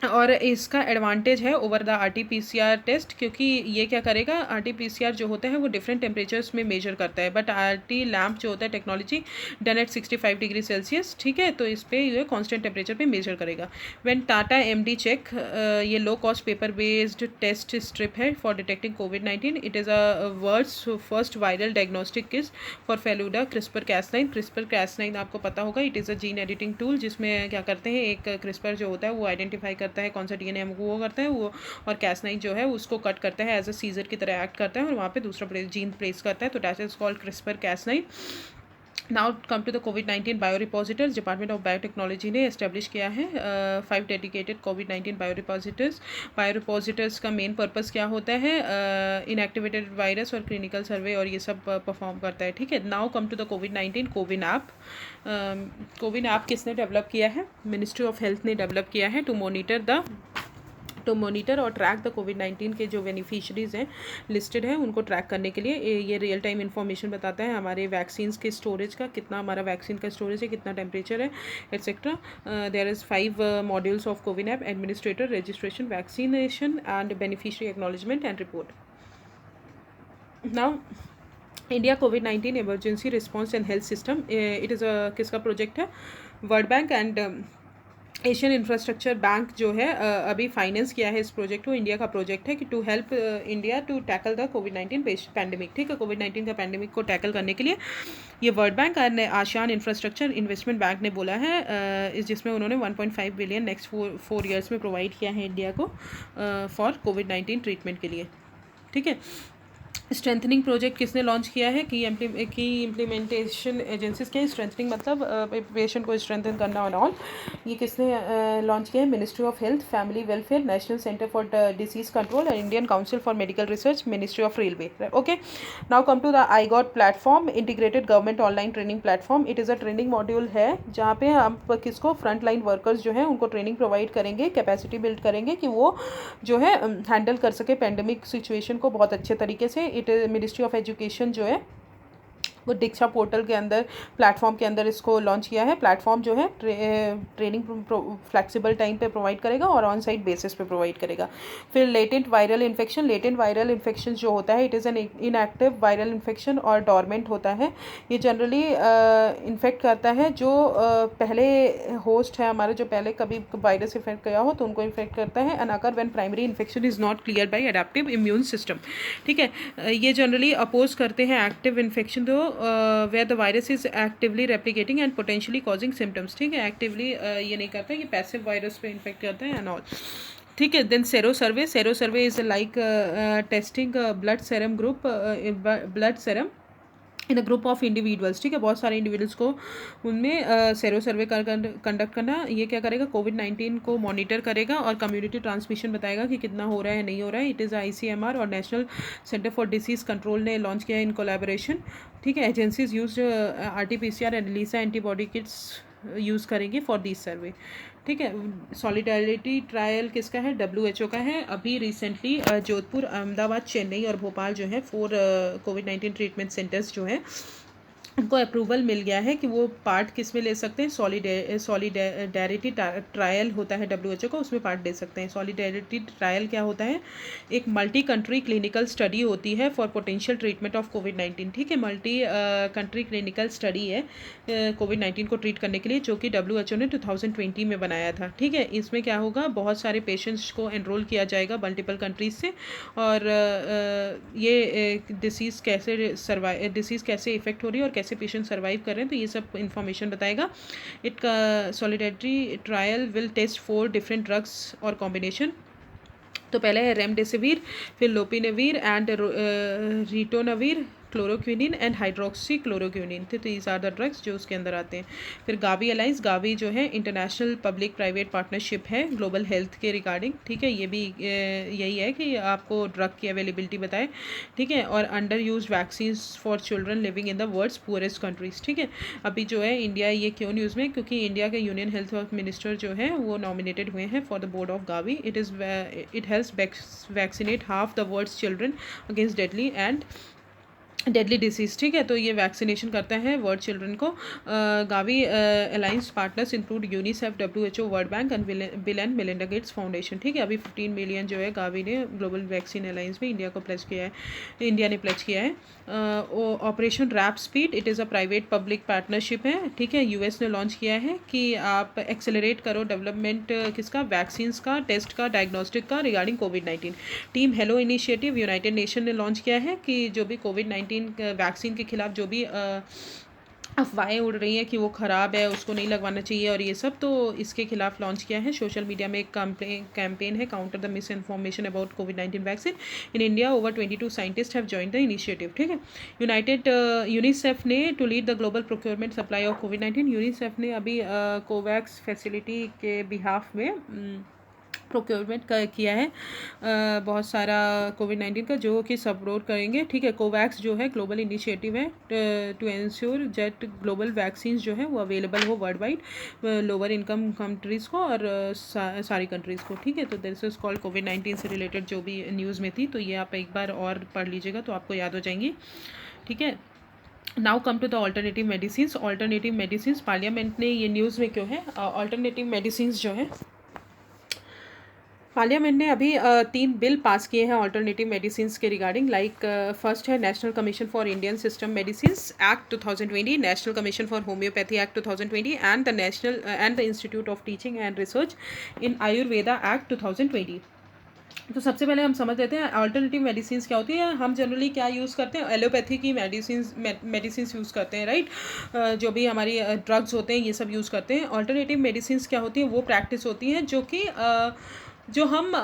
और इसका एडवांटेज है ओवर द आरटीपीसीआर टेस्ट, क्योंकि ये क्या करेगा, आरटीपीसीआर जो होता है वो डिफरेंट टेम्परेचर्स में मेजर करता है, बट आरटी लैम्प जो होता है technology done at 65 degree Celsius. ठीक है, तो इस पर ये कांस्टेंट टेम्परेचर पे मेजर करेगा। व्हेन टाटा एमडी चेक, ये low cost paper based test strip है फॉर डिटेक्टिंग कोविड-19। It is a world's first viral diagnostic kit for Feluda CRISPR-Cas9। CRISPR-Cas9 आपको पता होगा, it is a gene editing tool जिसमें क्या करते हैं, एक क्रिस्पर जो होता है वो आइडेंटिफाई करता है कौन सा डीएनए हमको वो करता है वो, और Cas9 जो है उसको कट करता है, एज अ सीजर की तरह एक्ट करता है और वहाँ पे दूसरा जीन प्लेस करता है, तो that is called CRISPR-Cas9। Now come to the कोविड-19 बायोरिपोजिटर्स। डिपार्टमेंट ऑफ बायोटेक्नोलॉजी ने एस्टेब्लिश किया है 5 डेडिकेटेड कोविड-19 बायोरिपोजिटर्स का मेन पर्पस क्या होता है, इनएक्टिवेटेड वायरस और क्लिनिकल सर्वे और ये सब परफॉर्म करता है। ठीक है, नाउ कम टू द कोविड-19 कोविन ऐप। कोविन ऐप किसने डेवलप किया है, मिनिस्ट्री ऑफ हेल्थ ने डेवलप किया है टू मॉनिटर और ट्रैक द कोविड-19 के जो बेनिफिशरीज हैं लिस्टेड हैं उनको ट्रैक करने के लिए। ये रियल टाइम इन्फॉर्मेशन बताता है हमारे वैक्सीन्स के स्टोरेज का, कितना हमारा वैक्सीन का स्टोरेज है, कितना टेम्परेचर है, etcetera. There is 5 modules of CoWIN app, administrator, registration, vaccination and beneficiary acknowledgement and report. Now India कोविड-19 emergency response and health system, it is किसका प्रोजेक्ट है, World bank and Asian Infrastructure Bank जो है अभी finance किया है इस project को। इंडिया का प्रोजेक्ट है कि to help India to tackle the कोविड-19 पैंडेमिक। ठीक है, कोविड-19 का पैंडेमिक को टैकल करने के लिए ये world bank and ASEAN infrastructure investment bank ने बोला है, जिसमें उन्होंने 1.5 बिलियन नेक्स्ट 4 ईयर्स में प्रोवाइड किया है इंडिया को फॉर कोविड-19 ट्रीटमेंट के लिए। ठीक है, स्ट्रेंथनिंग प्रोजेक्ट किसने लॉन्च किया है, की इम्प्लीमेंटेशन एजेंसीज के, स्ट्रेंथनिंग मतलब पेशेंट को स्ट्रेंथन करना और ऑल, ये किसने लॉन्च किया है, ministry of health, family welfare, national centre for disease control and Indian council for medical research, ministry of railway. Okay, now come to the iGOT platform, integrated government online training platform. It is a training module है जहाँ पे हम किसको, front line workers जो हैं उनको training provide करेंगे, capacity build करेंगे कि वो जो है हैंडल कर सके पेंडेमिक सिचुएशन को बहुत अच्छे तरीके से। इट मिनिस्ट्री ऑफ एजुकेशन जो है वो दीक्षा पोर्टल के अंदर प्लेटफॉर्म के अंदर इसको लॉन्च किया है। प्लेटफॉर्म जो है ट्रेनिंग फ्लेक्सिबल टाइम पे प्रोवाइड करेगा और ऑन साइट बेसिस पे प्रोवाइड करेगा। फिर लेटेंट वायरल इन्फेक्शन जो होता है, it is an inactive viral infection और डॉर्मेंट होता है। ये जनरली इन्फेक्ट करता है जो पहले होस्ट है हमारा, जो पहले कभी वायरस इफेक्ट किया हो तो उनको इन्फेक्ट करता है, and occur when primary infection is not clear by adaptive immune system. ठीक है, ये जनरली अपोज करते हैं active infection though where the virus is actively replicating and potentially causing symptoms. ठीक है, एक्टिवली ये नहीं करता, ये पैसिव वायरस पे इन्फेक्ट करता है एंड ऑल। ठीक है, then sero survey is like testing blood serum group blood serum in a group of individuals. ठीक है, बहुत सारे इंडिविजुअल्स को उनमें सेरो सर्वे कंडक्ट करना। ये क्या करेगा, कोविड-19 को मॉनिटर करेगा और कम्युनिटी ट्रांसमिशन बताएगा कि कितना हो रहा है नहीं हो रहा है। इट इज़ ICMR और national centre for disease control ने लॉन्च किया है इन कोलैबोरेशन। ठीक है, agencies use RT-PCR and ELISA antibody kits use करेंगे फॉर दिस सर्वे। ठीक है, सॉलिडारिटी ट्रायल किसका है, WHO का है। अभी रिसेंटली जोधपुर, अहमदाबाद, चेन्नई और भोपाल जो है 4 कोविड-19 ट्रीटमेंट सेंटर्स जो हैं उनको अप्रूवल मिल गया है कि वो पार्ट किस में ले सकते हैं, सॉलिडेरिटी ट्रायल होता है WHO का, उसमें पार्ट ले सकते हैं। सॉलिडेरिटी ट्रायल क्या होता है, एक मल्टी कंट्री क्लिनिकल स्टडी होती है फॉर पोटेंशियल ट्रीटमेंट ऑफ कोविड-19। ठीक है, मल्टी कंट्री क्लिनिकल स्टडी है कोविड-19 को ट्रीट करने के लिए, जो कि WHO ने 2020 में बनाया था। ठीक है, इसमें क्या होगा, बहुत सारे पेशेंट्स को एनरोल किया जाएगा मल्टीपल कंट्रीज से, और ये डिसीज़ कैसे इफेक्ट हो रही है और कैसे पेशेंट सर्वाइव कर रहे हैं, तो ये सब इंफॉर्मेशन बताएगा। Solidarity trial will test 4 different drugs और कॉम्बिनेशन। तो पहले है रेमडेसिविर, फिर lopinavir and ritonavir, chloroquinine and hydroxy chloroquinine. तो दीज आर द ड्रग्स जो उसके अंदर आते हैं। फिर गावी अलायंस, गावी जो है इंटरनेशनल पब्लिक प्राइवेट पार्टनरशिप है ग्लोबल हेल्थ के रिगार्डिंग। ठीक है, ये भी यही है कि आपको ड्रग की अवेलेबिलिटी बताए। ठीक है, और under use vaccine for children living in the world's poorest countries. ठीक है, अभी जो है इंडिया, ये क्यों न्यूज़ में, क्योंकि इंडिया के यूनियन हेल्थ मिनिस्टर जो है वो नॉमिनेटेड हुए हैं for the board of Gavi. It helps vaccinate half the world's children against deadly disease. ठीक है, तो ये वैक्सीनेशन करता है वर्ल्ड चिल्ड्रन को। Gavi alliance partners include UNICEF, WHO, world bank and Bill and Melinda Gates foundation. ठीक है, अभी 15 मिलियन जो है गावी ने ग्लोबल वैक्सीन अलायंस में इंडिया ने प्लेज किया है। Operation warp speed, it is a private public partnership है। ठीक है, US ने लॉन्च किया है कि आप एक्सेलरेट करो डेवलपमेंट किसका, वैक्सीन्स का, टेस्ट का, डायग्नोस्टिक का रिगार्डिंग कोविड-19। Team Halo initiative United Nation ने लॉन्च किया है कि जो भी कोविड-19 वैक्सीन के खिलाफ जो भी अफवाहें उड़ रही हैं कि वो ख़राब है, उसको नहीं लगवाना चाहिए और ये सब, तो इसके खिलाफ लॉन्च किया है। सोशल मीडिया में एक कैंपेन है, counter the misinformation about कोविड-19 vaccine in India. Over 22 scientist have joined the initiative. ठीक है, यूनिसेफ ने to lead the global procurement supply of कोविड-19। यूनिसेफ ने अभी कोवैक्स फैसिलिटी के बिहाफ में प्रोक्योरमेंट किया है बहुत सारा कोविड-19 का, जो कि सपोर्ट करेंगे। ठीक है, कोवैक्स जो है ग्लोबल इनिशिएटिव है to ensure that global vaccine जो है वो अवेलेबल हो world wide, lower income countries को और सारी कंट्रीज़ को। ठीक है, तो दिस इज कॉल्ड कोविड-19 से रिलेटेड जो भी न्यूज़ में थी, तो ये आप एक बार और पढ़ लीजिएगा तो आपको याद हो जाएंगी। ठीक है, now come to the alternative medicine. Parliament ने ये न्यूज़ में क्यों है, ऑल्टरनेटिव मेडिसिन जो है, पार्लियामेंट ने अभी 3 बिल पास किए हैं ऑल्टरनेटिव मेडिसिन के रिगार्डिंग। लाइक फर्स्ट है national commission for Indian system medicine act 2020, national commission for homoeopathy act 2020 and the institute of teaching and research in Ayurveda act 2020। तो सबसे पहले हम समझ लेते हैं ऑल्टरनेटिव मेडिसिन क्या होती है। हम जनरली क्या यूज़ करते हैं, एलोपैथी की मेडिसिन यूज़ करते हैं, राइट। जो भी हमारी ड्रग्स होते हैं ये सब यूज़ करते हैं। ऑल्टरनेटिव मेडिसिन क्या होती है, वो प्रैक्टिस होती है जो कि जो हम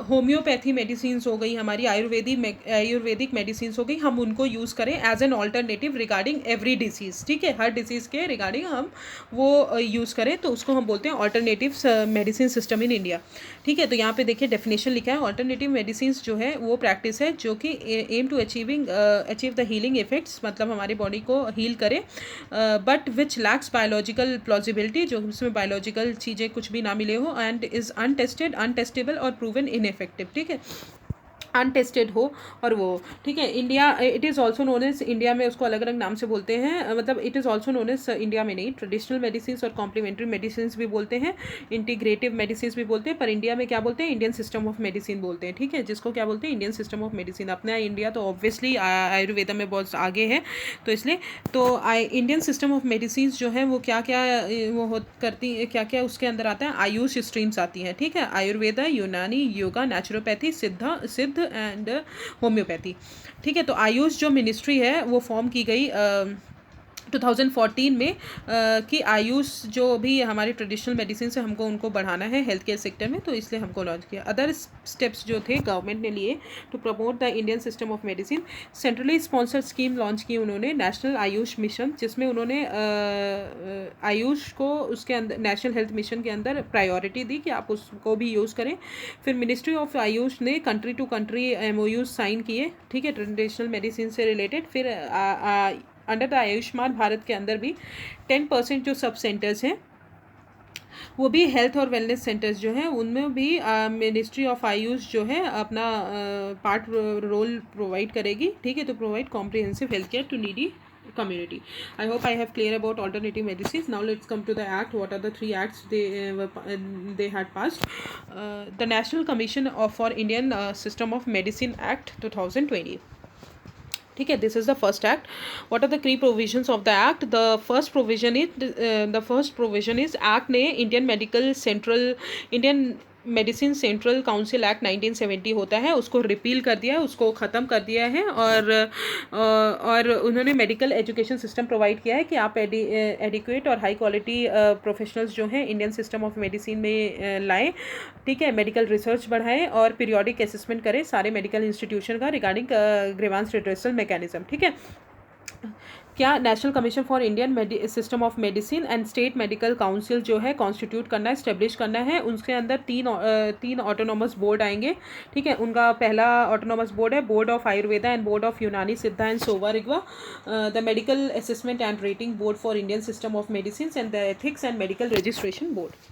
होम्योपैथी मेडिसिन हो गई, हमारी आयुर्वेदिक मेडिसिन हो गई, हम उनको यूज़ करें as an alternative regarding every disease. ठीक है, हर डिसीज़ के रिगार्डिंग हम वो यूज़ करें, तो उसको हम बोलते हैं alternative medicine system in India. ठीक है, तो यहाँ पे देखिए डेफिनेशन लिखा है, ऑल्टरनेटिव मेडिसिन जो है वो प्रैक्टिस है जो कि aim to achieve the healing effects, मतलब हमारी बॉडी को हील करे, but which lacks biological plausibility, जो उसमें बायोलॉजिकल चीज़ें कुछ भी ना मिले हो, एंड इज़ अनटेस्टेबल और प्रूवन इनइफेक्टिव। ठीक है, अनटेस्टेड हो और वो, ठीक है। India, it is also known as, India में उसको अलग अलग नाम से बोलते हैं, मतलब it is also known as, India में नहीं, ट्रेडिशनल मेडिसिन और कॉम्प्लीमेंट्री मेडिसिन भी बोलते हैं, इंटीग्रेटिव मेडिसिन भी बोलते हैं, पर इंडिया में क्या बोलते हैं, इंडियन सिस्टम ऑफ मेडिसिन बोलते हैं, ठीक है, जिसको क्या बोलते हैं, इंडियन सिस्टम ऑफ मेडिसिन। अपना इंडिया तो ऑब्वियसली आयुर्वेदा में बहुत आगे है, तो इसलिए तो इंडियन सिस्टम ऑफ मेडिसिन जो है वो क्या क्या वो करती, क्या क्या उसके अंदर आता है, आयुष स्ट्रीम्स आती हैं, ठीक है, आयुर्वेदा, यूनानी, योगा, नेचुरोपैथी, सिद्ध एंड होम्योपैथी, ठीक है। तो आयुष जो मिनिस्ट्री है वो फॉर्म की गई 2014 में, कि आयुष जो भी हमारे ट्रेडिशनल मेडिसिन से हमको उनको बढ़ाना है हेल्थ केयर सेक्टर में, तो इसलिए हमको लॉन्च किया। अदर स्टेप्स जो थे गवर्नमेंट ने लिए to promote the Indian system of medicine, centrally sponsored scheme launch की उन्होंने, नेशनल आयुष मिशन, जिसमें उन्होंने आयुष को उसके अंदर नेशनल हेल्थ मिशन के अंदर प्रायोरिटी दी कि आप उसको भी यूज़ करें। फिर मिनिस्ट्री ऑफ आयुष ने country to country MOUs sign किए, ठीक है, ट्रेडिशनल मेडिसिन से रिलेटेड। फिर अंडर द आयुष्मान भारत के अंदर भी 10% जो सब सेंटर्स हैं वो भी हेल्थ और वेलनेस सेंटर्स जो हैं उनमें भी मिनिस्ट्री ऑफ आयुष जो है अपना पार्ट रोल प्रोवाइड करेगी, ठीक है, तो provide comprehensive health care to needy community. I hope I have clear about alternative medicines. Now let's come to the act. What are the 3 acts they had passed? The National Commission for Indian System of Medicine Act 2020. ठीक है, this is the first act. What are the key provisions of the act? The first provision is act ने Indian medicine central council act 1970 होता है, उसको repeal कर दिया है, उसको ख़त्म कर दिया है, और उन्होंने मेडिकल एजुकेशन सिस्टम प्रोवाइड किया है कि आप एडिक्वेट और हाई क्वालिटी प्रोफेशनल्स जो हैं इंडियन सिस्टम ऑफ मेडिसिन में लाएं, ठीक है, मेडिकल रिसर्च बढ़ाएं और पीरियोडिक असेसमेंट करें सारे मेडिकल इंस्टीट्यूशन का रिगार्डिंग ग्रीवांस रिड्रेसल मैकेनिज्म, ठीक है। क्या national commission for Indian system of medicine and state medical council जो है कॉन्स्टिट्यूट करना है, स्टेब्लिश करना है, उसके अंदर तीन ऑटोनोमस बोर्ड आएंगे, ठीक है। उनका पहला ऑटोनोमस बोर्ड है board of Ayurveda and board of Unani Siddha and Sowa Rigpa, the medical assessment and rating board for Indian system of medicine and the ethics and medical registration board.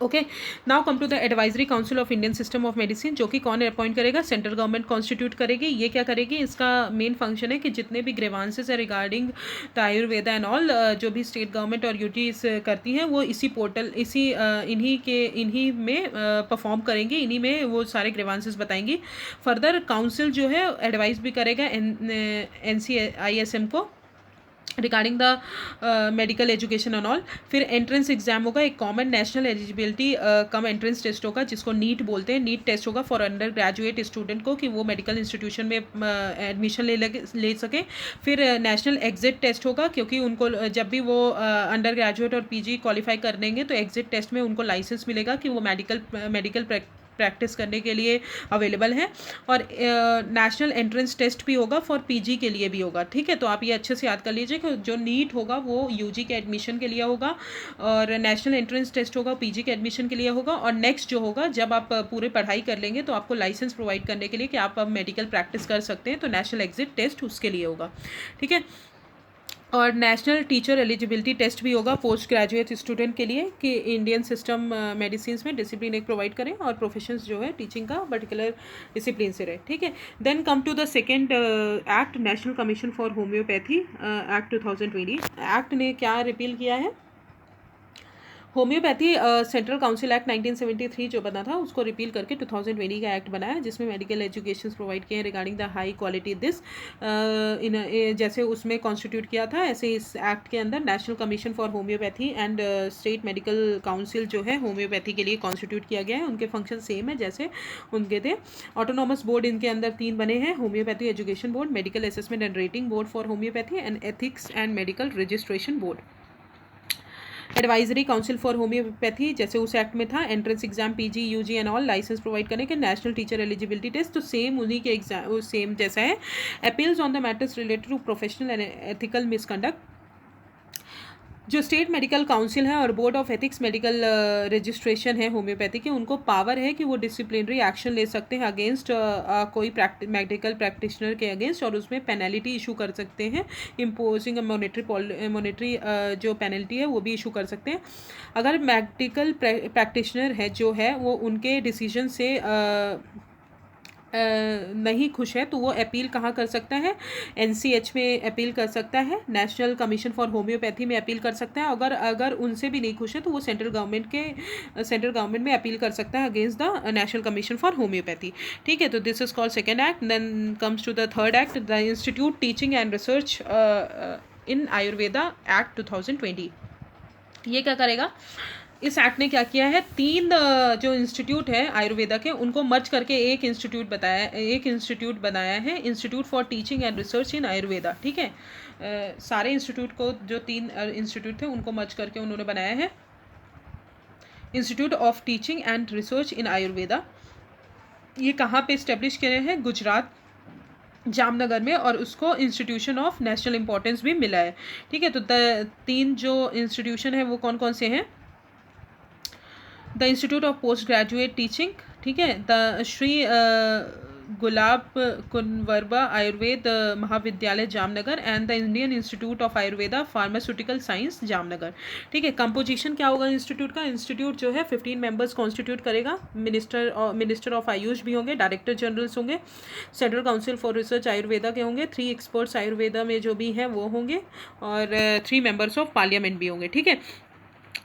Okay, now come to the advisory council of Indian system of medicine, जो कि कौन appoint करेगा? Central government constitute करेगी। ये क्या करेगी? इसका main function है कि जितने भी ग्रीवांसेस है regarding the Ayurveda and all, जो भी स्टेट गवर्नमेंट और यूटीज करती हैं वो इसी पोर्टल इन्हीं में परफॉर्म करेंगे, इन्हीं में वो सारे ग्रीवांसेस बताएंगी। फर्दर काउंसिल जो है एडवाइस भी करेगा NCISM को regarding the medical education and all. फिर एंट्रेंस एग्जाम होगा, एक common national eligibility cum entrance test होगा जिसको नीट बोलते हैं। नीट टेस्ट होगा फॉर अंडर ग्रेजुएट स्टूडेंट को कि वो मेडिकल इंस्टीट्यूशन में एडमिशन ले सके। फिर नेशनल एग्जिट टेस्ट होगा, क्योंकि उनको जब भी वो अंडर ग्रेजुएट और PG क्वालिफाई कर देंगे तो एग्जिट टेस्ट में उनको लाइसेंस मिलेगा कि वो मेडिकल प्रैक्टिस करने के लिए अवेलेबल है। और नेशनल एंट्रेंस टेस्ट भी होगा फॉर PG के लिए भी होगा, ठीक है। तो आप ये अच्छे से याद कर लीजिए कि जो नीट होगा वो UG के एडमिशन के लिए होगा और नेशनल एंट्रेंस टेस्ट होगा PG के एडमिशन के लिए होगा। और नेक्स्ट जो होगा, जब आप पूरे पढ़ाई कर लेंगे तो आपको लाइसेंस प्रोवाइड करने के लिए कि आप अब मेडिकल प्रैक्टिस कर सकते हैं, तो नेशनल एग्जिट टेस्ट उसके लिए होगा, ठीक है। और नेशनल टीचर एलिजिबिलिटी टेस्ट भी होगा पोस्ट ग्रेजुएट स्टूडेंट के लिए कि इंडियन सिस्टम मेडिसिन में डिसिप्लिन एक प्रोवाइड करें और प्रोफेशंस जो है टीचिंग का पर्टिकुलर डिसिप्लिन से रहे, ठीक है। Then come to the second act, national commission for homoeopathy act 2020। Act ने क्या रिपील किया है? होम्योपैथी सेंट्रल काउंसिल एक्ट 1973 जो बना था उसको रिपील करके 2020 का एक्ट बनाया, जिसमें मेडिकल एजुकेशन प्रोवाइड किए हैं regarding the high quality this जैसे उसमें कॉन्स्टिट्यूट किया था, ऐसे इस एक्ट के अंदर national commission for homoeopathy and state medical council जो है होम्योपैथी के लिए कॉन्स्टिट्यूट किया गया है। उनके फंक्शन सेम है जैसे उनके थे। ऑटोनॉमस बोर्ड इनके अंदर 3 बने हैं, homoeopathy education board, medical assessment and rating board for homoeopathy and ethics and medical registration board. Advisory council for homoeopathy जैसे उस एक्ट में था, entrance exam PG UG and all, licence provide करने के, नेशनल टीचर एलिजिबिलिटी टेस्ट तो same उन्हीं के exam same जैसा है। Appeals on the matters related to professional and ethical misconduct, जो स्टेट मेडिकल काउंसिल है और board of ethics medical registration है होम्योपैथी के, उनको पावर है कि वो डिसिप्लिनरी एक्शन ले सकते हैं अगेंस्ट कोई मेडिकल प्रैक्टिशनर के अगेंस्ट, और उसमें पेनल्टी इशू कर सकते हैं, इम्पोजिंग मॉनेटरी जो पेनल्टी है वो भी इशू कर सकते हैं अगर मेडिकल प्रैक्टिशनर है जो है वो उनके डिसीजन से नहीं खुश है तो वो अपील कहाँ कर सकता है, एनसीएच में अपील कर सकता है, नेशनल कमीशन फॉर होम्योपैथी में अपील कर सकता है। अगर अगर उनसे भी नहीं खुश है तो वो सेंट्रल गवर्नमेंट में अपील कर सकता है against the national commission for homoeopathy. ठीक है, तो this is called second act. Then comes to the third act, the institute teaching and research in Ayurveda act 2020। ये क्या करेगा, इस एक्ट ने क्या किया है, 3 जो इंस्टीट्यूट है आयुर्वेदा के उनको मर्ज करके एक इंस्टीट्यूट बनाया है, institute for teaching and research in Ayurveda. ठीक है, सारे इंस्टीट्यूट को, जो 3 इंस्टीट्यूट थे उनको मर्ज करके उन्होंने बनाया है institute of teaching and research in Ayurveda. ये कहाँ पे इस्टेब्लिश किए हैं, गुजरात जामनगर में, और उसको इंस्टीट्यूशन ऑफ नेशनल इम्पोर्टेंस भी मिला है। ठीक है, तो 3 जो इंस्टीट्यूशन है वो कौन कौन से हैं, the institute of post graduate teaching, ठीक है, द श्री गुलाब कुंवरबा आयुर्वेद महाविद्यालय Jamnagar and the Indian institute of Ayurveda pharmaceutical science Jamnagar. ठीक है, कंपोजिशन क्या होगा इंस्टीट्यूट का, इंस्टीट्यूट जो है 15 मेंबर्स कॉन्स्टिट्यूट करेगा, मिनिस्टर ऑफ आयुष भी होंगे, डायरेक्टर जनरल्स होंगे, central council for research Ayurveda के होंगे, 3 एक्सपर्ट्स आयुर्वेदा में जो भी हैं वो होंगे, और 3 मेंबर्स ऑफ पार्लियामेंट भी होंगे। ठीक है,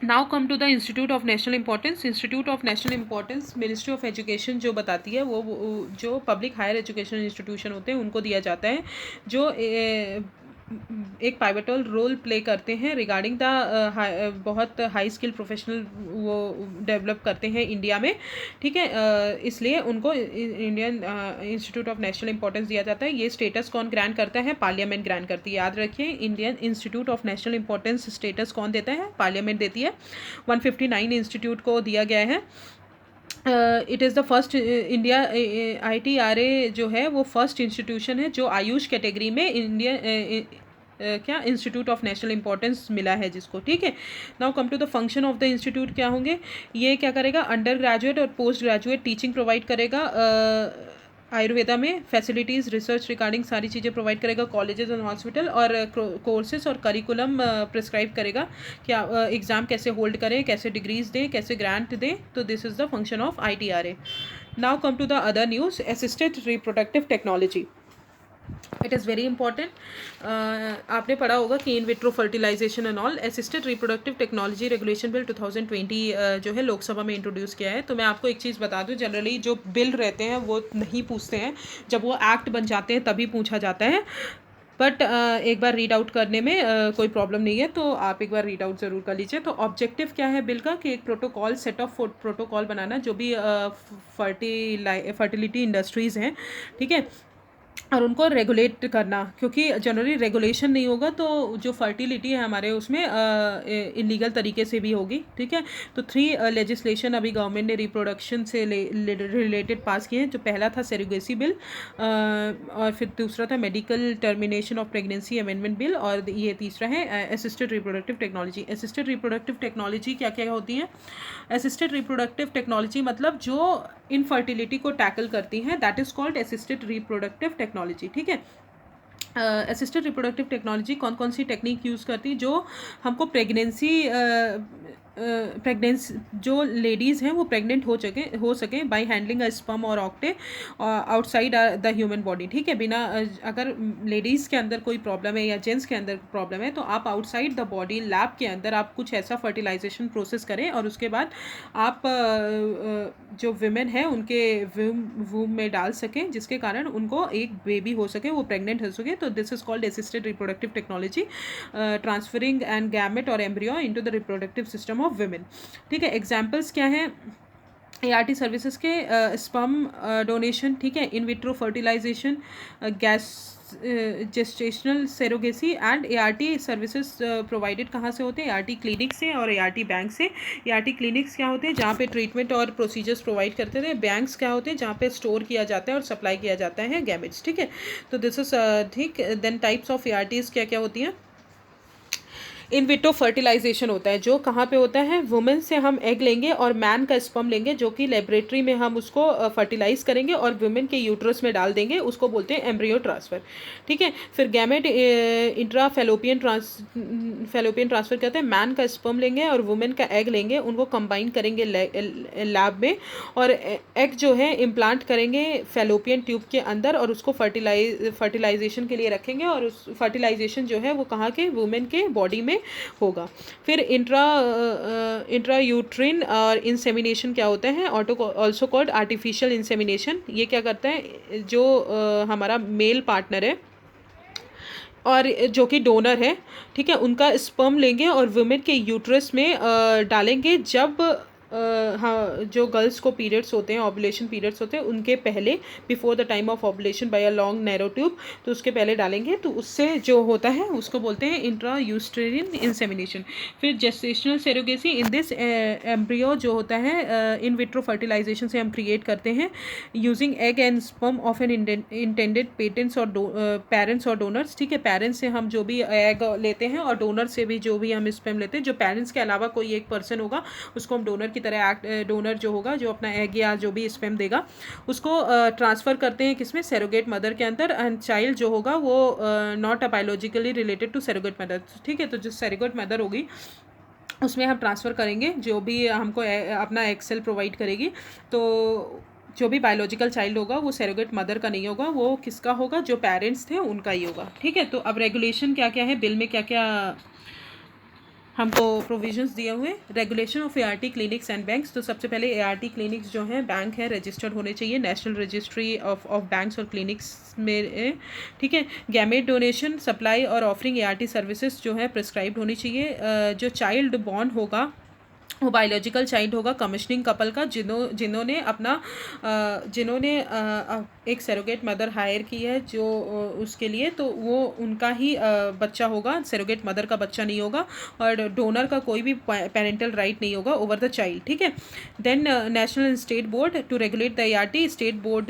now come to the institute of national importance. Institute of national importance ministry of education जो बताती है, वो जो पब्लिक हायर एजुकेशन इंस्टीट्यूशन होते हैं उनको दिया जाता है, जो एक पाइवटल रोल प्ले करते हैं रिगार्डिंग द बहुत हाई स्किल प्रोफेशनल वो डेवलप करते हैं इंडिया में। ठीक है, इसलिए उनको Indian institute of national importance दिया जाता है। ये स्टेटस कौन ग्रांट करता है, पार्लियामेंट ग्रांट करती है। याद रखिए, Indian institute of national importance status कौन देता है, पार्लियामेंट देती है। 159 इंस्टीट्यूट को दिया गया है। It is the first India ITRA जो है वो फर्स्ट इंस्टीट्यूशन है जो आयुष कैटेगरी में इंडिया क्या इंस्टीट्यूट ऑफ नेशनल इंपॉर्टेंस मिला है जिसको। ठीक है, now come to the function of the institute क्या होंगे, ये क्या करेगा, अंडर ग्रेजुएट और पोस्ट ग्रेजुएट टीचिंग प्रोवाइड करेगा आयुर्वेदा में, फैसिलिटीज़ रिसर्च रिगार्डिंग सारी चीज़ें प्रोवाइड करेगा, कॉलेजेस और हॉस्पिटल, और कोर्सेज और करिकुलम प्रिस्क्राइब करेगा, क्या एग्ज़ाम कैसे होल्ड करें, कैसे डिग्रीज दें, कैसे ग्रांट दें। तो this is the function of ITRA। Now come to the other news, assisted reproductive technology. It is very important. आपने पढ़ा होगा कि in vitro fertilisation and all, assisted reproductive technology regulation bill 2020 जो है लोकसभा में इंट्रोड्यूस किया है। तो मैं आपको एक चीज़ बता दूं, जनरली जो बिल रहते हैं वो नहीं पूछते हैं, जब वो एक्ट बन जाते हैं तभी पूछा जाता है, बट एक बार रीड आउट करने में कोई प्रॉब्लम नहीं है, तो आप एक बार रीड आउट ज़रूर कर लीजिए। तो ऑब्जेक्टिव क्या है बिल का, कि एक प्रोटोकॉल, सेट ऑफ प्रोटोकॉल बनाना, जो भी फर्टिलिटी इंडस्ट्रीज़ हैं, ठीक है, और उनको रेगुलेट करना, क्योंकि जनरली रेगुलेशन नहीं होगा तो जो फर्टिलिटी है हमारे उसमें इलीगल तरीके से भी होगी। ठीक है, तो 3 लेजिस्लेशन अभी गवर्नमेंट ने रिप्रोडक्शन से रिलेटेड पास किए हैं। जो पहला था सेरोगेसी बिल, और फिर दूसरा था medical termination of pregnancy amendment bill, और ये तीसरा है assisted reproductive technology. Assisted reproductive technology क्या क्या होती है, असिस्टेड रिप्रोडक्टिव टेक्नोलॉजी मतलब जो इनफर्टिलिटी को टैकल करती हैं, that is called assisted reproductive technology. ठीक है, असिस्टेड रिप्रोडक्टिव टेक्नोलॉजी कौन कौन सी टेक्निक यूज़ करती है, जो हमको प्रेगनेंसी जो लेडीज़ हैं वो प्रेग्नेंट हो सकें बाय हैंडलिंग अ स्पर्म और octet outside the human body. ठीक है, बिना अगर लेडीज़ के अंदर कोई प्रॉब्लम है या जेंट्स के अंदर प्रॉब्लम है, तो आप आउटसाइड द बॉडी लैब के अंदर आप कुछ ऐसा फर्टिलाइजेशन प्रोसेस करें, और उसके बाद आप जो विमेन है उनके वूम में डाल सकें, जिसके कारण उनको एक बेबी हो सके, वो प्रेग्नेंट हो सके। तो this is called assisted reproductive technology, transferring and gamete और embryo into the reproductive system of women. ठीक है, एग्जांपल्स क्या हैं, ART सर्विसेज के स्पर्म डोनेशन, ठीक है, in vitro fertilisation, gas gestational surrogacy and ART services provided कहाँ से होते हैं, ART क्लिनिक से और ART बैंक से। ART क्लिनिक्स क्या होते हैं, जहाँ पे ट्रीटमेंट और प्रोसीजर्स प्रोवाइड करते थे। बैंक्स क्या होते हैं, जहाँ पे स्टोर किया जाता है और सप्लाई किया जाता है गैमेट्स। ठीक है, तो दिस इज ठीक। देन टाइप्स ऑफ ARTs क्या क्या होती हैं, इन विट्रो फर्टिलाइजेशन होता है, जो कहाँ पे होता है, वुमेन से हम एग लेंगे और मैन का स्पर्म लेंगे, जो कि लेबोरेटरी में हम उसको फर्टिलाइज करेंगे और वुमेन के यूट्रस में डाल देंगे, उसको बोलते हैं एम्ब्रियो ट्रांसफ़र। ठीक है, फिर गैमेट इंट्रा फैलोपियन ट्रांसफ़र कहते हैं, मैन का स्पर्म लेंगे और वुमेन का एग लेंगे, उनको कंबाइन करेंगे लैब में, और एग जो है इम्प्लांट करेंगे फैलोपियन ट्यूब के अंदर और उसको फर्टिलाइजेशन के लिए रखेंगे, और उस फर्टिलाइजेशन जो है वो कहाँ के, वुमेन के बॉडी में होगा। फिर इंट्रा यूट्रिन और इंसेमिनेशन क्या होता है, ऑल्सो कॉल्ड आर्टिफिशियल इंसेमिनेशन। ये क्या करता है, जो हमारा मेल पार्टनर है और जो कि डोनर है, ठीक है, उनका स्पर्म लेंगे और वुमेन के यूट्रस में डालेंगे, जब हाँ, जो गर्ल्स को पीरियड्स होते हैं, ओव्यूलेशन पीरियड्स होते हैं, उनके पहले, before the time of ovulation by a long narrow tube, तो उसके पहले डालेंगे, तो उससे जो होता है उसको बोलते हैं इंट्रा यूट्राइन इंसेमिनेशन। फिर gestational surrogacy, in this embryo जो होता है इन विट्रो फर्टिलाइजेशन से हम क्रिएट करते हैं using egg and sperm of an intended parents और डोनर्स। ठीक है, पेरेंट्स से हम जो भी एग लेते हैं और डोनर से भी जो भी हम स्पर्म लेते हैं, जो पेरेंट्स के अलावा कोई एक पर्सन होगा उसको हम डोनर की तरह डोनर जो होगा, जो अपना एग या जो भी स्पर्म देगा, उसको ट्रांसफ़र करते हैं किसमें, सैरोगेट मदर के अंदर, एंड चाइल्ड जो होगा वो not a biologically related to surrogate mother. ठीक है, तो जो सैरोगेट मदर होगी उसमें हम ट्रांसफ़र करेंगे, जो भी हमको अपना एग सेल प्रोवाइड करेगी, तो जो भी बायोलॉजिकल चाइल्ड होगा वो सैरोगेट मदर का नहीं होगा, वो किसका होगा, जो पेरेंट्स थे उनका ही होगा। ठीक है, तो अब रेगुलेशन क्या क्या है, बिल में क्या क्या हमको प्रोविजंस दिए हुए, regulation of ART clinics and banks. तो सबसे पहले एआरटी क्लिनिक्स जो हैं, बैंक है, रजिस्टर्ड होने चाहिए नेशनल रजिस्ट्री ऑफ बैंक्स और क्लिनिक्स में। ठीक है, गैमेट डोनेशन, सप्लाई और ऑफरिंग एआरटी सर्विसेज जो है प्रिस्क्राइब्ड होनी चाहिए। जो चाइल्ड बॉर्न होगा वो बायोलॉजिकल चाइल्ड होगा कमिश्निंग कपल का, जिन्होंने अपना एक सैरोगेट मदर हायर की है जो उसके लिए, तो वो उनका ही बच्चा होगा, सैरोगेट मदर का बच्चा नहीं होगा, और डोनर का कोई भी पेरेंटल राइट नहीं होगा ओवर द चाइल्ड। ठीक है, then national and state board to regulate the ART, state board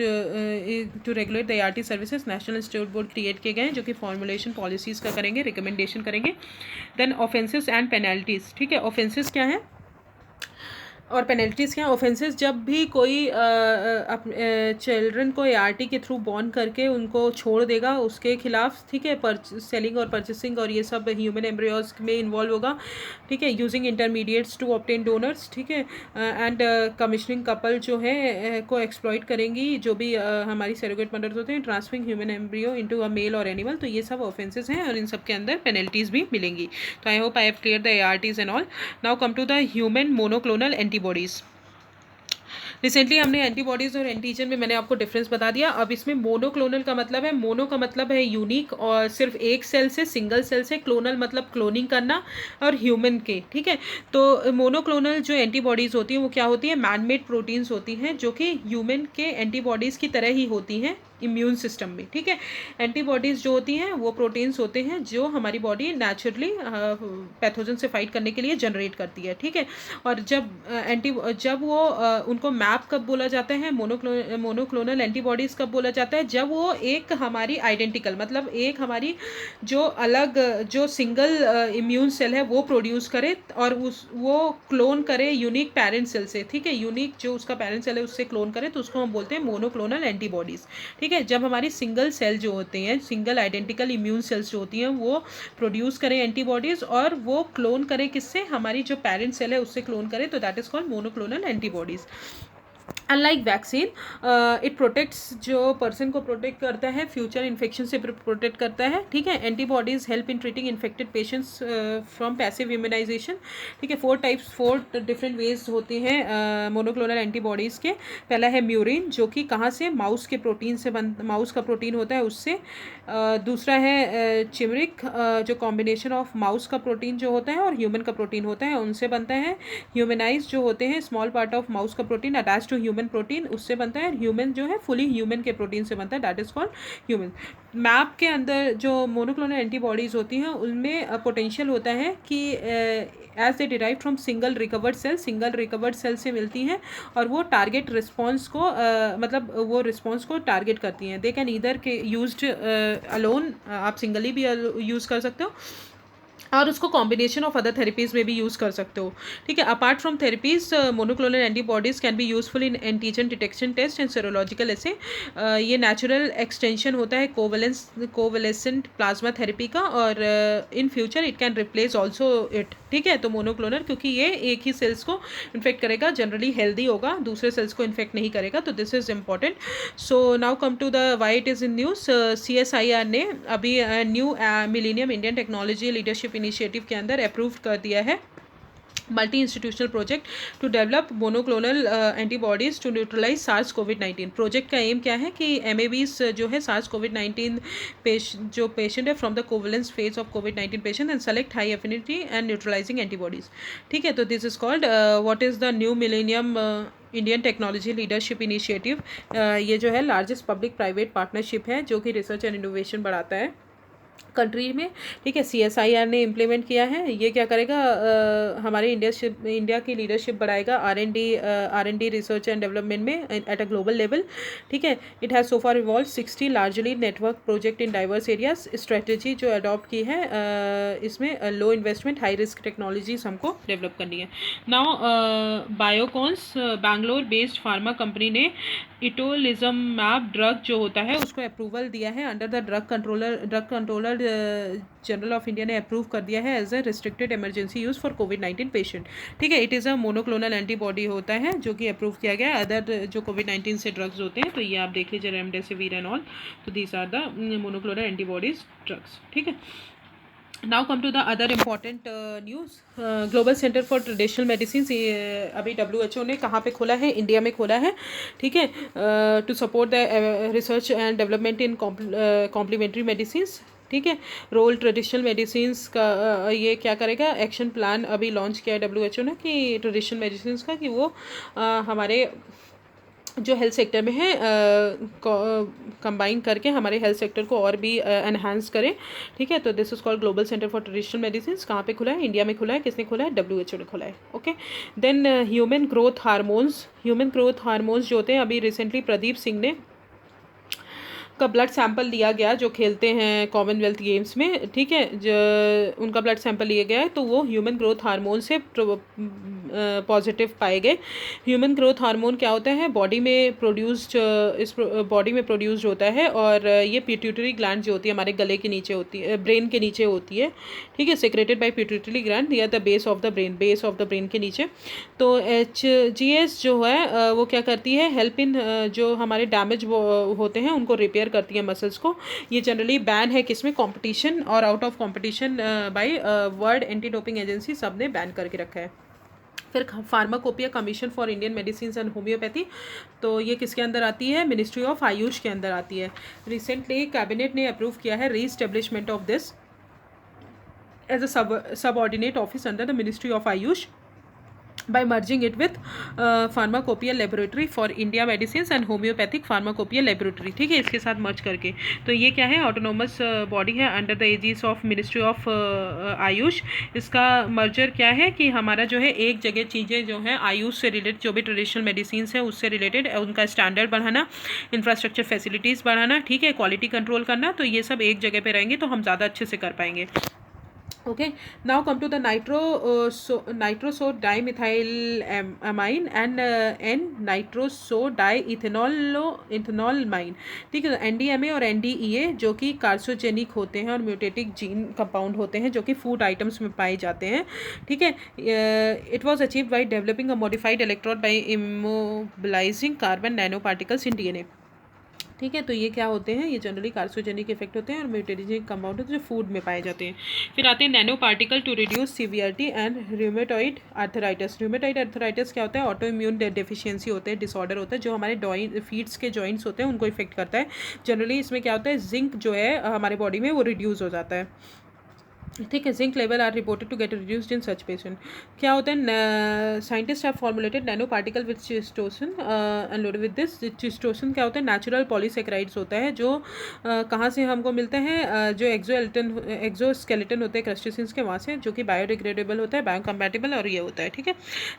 to regulate the ART services, national and state board create किए गए हैं, जो कि फॉर्मुलेशन पॉलिसीज़ का करेंगे, रिकमेंडेशन करेंगे। Then offences and penalties. ठीक है, ऑफेंसेस क्या है और पेनल्टीज़ क्या, ऑफेंसेस जब भी कोई चिल्ड्रन को एआरटी के थ्रू बॉर्न करके उनको छोड़ देगा उसके खिलाफ। ठीक है, सेलिंग और परचेसिंग और ये सब ह्यूमन एम्ब्रियोज में इन्वॉल्व होगा। ठीक है, using intermediates to obtain donors. ठीक है, एंड कमिश्निंग कपल जो है को एक्सप्लॉइट करेंगी, जो भी हमारी सैरोगेट मदर्स होते हैं, transferring human embryo into a male और एनिमल। तो ये सब ऑफेंसेस हैं और इन सब के अंदर पेनल्टीज़ भी मिलेंगी। तो I hope I have clear the ARTs and all. Now come to the human monoclonal antibodies. Recently हमने एंटीबॉडीज़ और एंटीजन में मैंने आपको डिफरेंस बता दिया। अब इसमें मोनोक्लोनल का मतलब है, मोनो का मतलब है यूनिक और सिर्फ एक सेल से, सिंगल सेल से, क्लोनल मतलब क्लोनिंग करना, और ह्यूमन के। ठीक है, तो मोनोक्लोनल जो एंटीबॉडीज़ होती हैं वो क्या होती है, मैनमेड प्रोटीन्स होती हैं, जो कि ह्यूमन के एंटीबॉडीज़ की तरह ही होती हैं इम्यून सिस्टम में। ठीक है, एंटीबॉडीज़ जो होती हैं वो प्रोटीन्स होते हैं जो हमारी बॉडी नेचुरली पैथोजन से फाइट करने के लिए जनरेट करती है। ठीक है, और जब वो उनको मैप कब बोला जाता है, मोनोक्लोनल एंटीबॉडीज़ कब बोला जाता है, जब वो एक हमारी आइडेंटिकल मतलब एक हमारी जो अलग जो सिंगल इम्यून सेल है वो प्रोड्यूस करे और वो क्लोन करे यूनिक पेरेंट सेल से। ठीक है, यूनिक जो उसका पेरेंट सेल है उससे क्लोन करे, तो उसको हम बोलते हैं मोनोक्लोनल एंटीबॉडीज़। ठीक है, जब हमारी सिंगल सेल जो होते हैं, सिंगल आइडेंटिकल इम्यून सेल्स जो होती हैं, वो प्रोड्यूस करें एंटीबॉडीज़ और वो क्लोन करें किससे, हमारी जो पेरेंट सेल है उससे क्लोन करें, तो that is called monoclonal antibodies. Unlike vaccine, it protects, जो पर्सन को प्रोटेक्ट करता है फ्यूचर इन्फेक्शन से प्रोटेक्ट करता है। ठीक है, antibodies help in treating infected patients from passive immunisation. ठीक है, 4 डिफरेंट वेज होते हैं मोनोक्लोनल एंटीबॉडीज़ के। पहला है म्यूरिन, जो कि कहाँ से, माउस के प्रोटीन से माउस का प्रोटीन होता है उससे। दूसरा है चिमरिक, जो कॉम्बिनेशन ऑफ माउस का प्रोटीन जो होता है और ह्यूमन का प्रोटीन होता है, उनसे बनता है। ह्यूमनाइज जो होते हैं, स्मॉल पार्ट ऑफ माउस का protein attach to human protein, उससे बनता है। ह्यूमन जो है फुली ह्यूमन के प्रोटीन से बनता है, that is called human. Map के अंदर जो मोनोक्लोनल एंटीबॉडीज़ होती हैं उनमें पोटेंशियल होता है कि as they derive from single recovered cell से मिलती हैं और वो टारगेट रिस्पॉन्स को मतलब वो रिस्पॉन्स को टारगेट करती हैं। दे कैन ईदर के यूज्ड अलोन, आप सिंगली भी यूज़ कर सकते हो, और उसको कॉम्बिनेशन ऑफ अदर थेरेपीज़ में भी यूज़ कर सकते हो, ठीक है। Apart from therapies, monoclonal antibodies can be useful in antigen detection test and serological ऐसे। ये नेचुरल एक्सटेंशन होता है कोवलेसेंट प्लाज्मा थेरेपी का, और in future it can replace also it, ठीक है। तो मोनोक्लोनल, क्योंकि ये एक ही सेल्स को इन्फेक्ट करेगा, जनरली हेल्दी होगा, दूसरे सेल्स को इन्फेक्ट नहीं करेगा, तो this is important. So now come to the why it is in news. CSIR ने अभी new millennium Indian technology leadership initiative के अंदर अप्रूव कर दिया है multi institutional project to develop monoclonal antibodies to neutralise SARS covid. Project का M क्या है कि MABs जो है सार्स कोविड-19 जो पेशेंट है from the convalescent phase of कोविड-19 patient and select high affinity and neutralising antibodies, ठीक है। तो this is called what is the new millennium Indian technology leadership initiative. ये जो है लार्जेस्ट पब्लिक प्राइवेट पार्टनरशिप है जो कि रिसर्च एंड इनोवेशन बढ़ाता है कंट्री में, ठीक है। CSIR ने इम्प्लीमेंट किया है। ये क्या करेगा, हमारे इंडिया की लीडरशिप बढ़ाएगा R&D रिसर्च एंड डेवलपमेंट में एट अ ग्लोबल लेवल, ठीक है। It has so far evolve 60 largely network project in diverse areas. Strategy जो अडॉप्ट की है, इसमें low investment high risk technologies हमको डेवलप करनी है। Now Biocon's Bangalore based pharma company ने इटोलिज्मैब ड्रग जो होता है उसको अप्रूवल दिया है under the drug controller general of India ने अप्रूव कर दिया है as a restricted emergency use for कोविड-19 पेशेंट, ठीक है। It is a monoclonal antibody होता है जो कि अप्रूव किया गया है। अदर जो कोविड-19 से ड्रग्स होते हैं, तो ये आप देख लीजिए, रेमडेसिविर एंड ऑल, तो these are the monoclonal antibodies drugs, ठीक है। Now come to the other important news. Global centre for traditional medicine अभी WHO ने कहाँ पे खोला है, इंडिया में खोला है, ठीक है, to support the research and development in complementary medicines, ठीक है। रोल ट्रेडिशनल मेडिसिन्स का ये क्या करेगा, एक्शन प्लान अभी लॉन्च किया है WHO ने कि ट्रेडिशनल मेडिसिन्स का, कि वो हमारे जो हेल्थ सेक्टर में है कंबाइन करके हमारे हेल्थ सेक्टर को और भी एनहांस करें, ठीक है। तो this is called global centre for traditional medicine. कहाँ पे खुला है, इंडिया में खुला है। किसने खोला है, WHO ने खोला है, okay. Then human growth hormones जो होते हैं, अभी रिसेंटली प्रदीप सिंह ने का ब्लड सैंपल लिया गया, जो खेलते हैं कॉमनवेल्थ गेम्स में, ठीक है, जो उनका ब्लड सैंपल लिया गया है, तो वो ह्यूमन ग्रोथ हार्मोन से पॉजिटिव पाए गए। ह्यूमन ग्रोथ हार्मोन क्या होता है, बॉडी में प्रोड्यूस्ड होता है, और ये पिट्यूटरी ग्लैंड जो होती है हमारे गले के नीचे होती है, ब्रेन के नीचे होती है, ठीक है, secreted bye pituitary gland near the base of the brain के नीचे। तो HGS जो है वो क्या करती है, हेल्प इन जो हमारे डैमेज होते हैं उनको रिपेयर करती है मसल्स को। ये जनरली बैन है किसमें, कंपटीशन और out of competition by world anti doping agency, सब ने बैन करके रखा है। फिर pharmacopoeia commission for Indian medicine and homoeopathy, तो ये किसके अंदर आती है, मिनिस्ट्री ऑफ आयुष के अंदर आती है। रिसेंटली कैबिनेट ने अप्रूव किया है reestablishment of this as a subordinate office under the ministry of AYUSH by merging it with pharmacopoeia laboratory for India medicine and homoeopathic pharmacopoeia laboratory, ठीक है, इसके साथ मर्ज करके। तो ये क्या है, ऑटोनोमस बॉडी है under the aegis of ministry of AYUSH. इसका मर्जर क्या है कि हमारा जो है एक जगह चीज़ें जो है आयुष से रिलेटेड, जो भी ट्रेडिशनल मेडिसिन है उससे रिलेटेड, उनका स्टैंडर्ड बढ़ाना, इंफ्रास्ट्रक्चर फैसिलिटीज़ बढ़ाना, ठीक है, क्वालिटी कंट्रोल करना, तो ये सब एक जगह पे रहेंगे तो हम ज़्यादा अच्छे से कर पाएंगे। Okay, now come to the nitrosodimethylamine and N-nitrosodiethanolamine, ठीक है। NDMA और NDEA जो कि कार्सोजेनिक होते हैं और म्यूटेटिक जीन कंपाउंड होते हैं जो कि फूड आइटम्स में पाए जाते हैं, ठीक है। It was achieved by developing a modified electrode by immobilising carbon nano particles in DNA, ठीक है। तो ये क्या होते हैं, ये जनरली कार्सोजेनिक इफेक्ट होते हैं और म्यूटेजेनिक कंपाउंड होते हैं जो फूड में पाए जाते हैं। फिर आते हैं nano particle to reduce severity and rheumatoid arthritis. Rheumatoid arthritis क्या होता है, ऑटो इम्यून डेफिशिएंसी होता है, डिसऑर्डर होता है जो हमारे फीट्स के जॉइंट्स होते हैं उनको इफेक्ट करता है। जनरली इसमें क्या होता है, जिंक जो है हमारे बॉडी में वो रिड्यूस हो जाता है, ठीक है। Zinc level are reported to get reduced in such patient. क्या होता है, scientist have formulated nano particle with chitosan and loaded with this. Chitosan क्या होता है, नेचुरल पॉलीसेकेराइड्स होता है जो कहाँ से हमको मिलते हैं, जो एक्सोस्केलेटन होते हैं क्रस्टेशियंस के, वहाँ से, जो कि बायोडिग्रेडेबल होता है, बायोकम्पैटिबल, और ये होता है, ठीक है।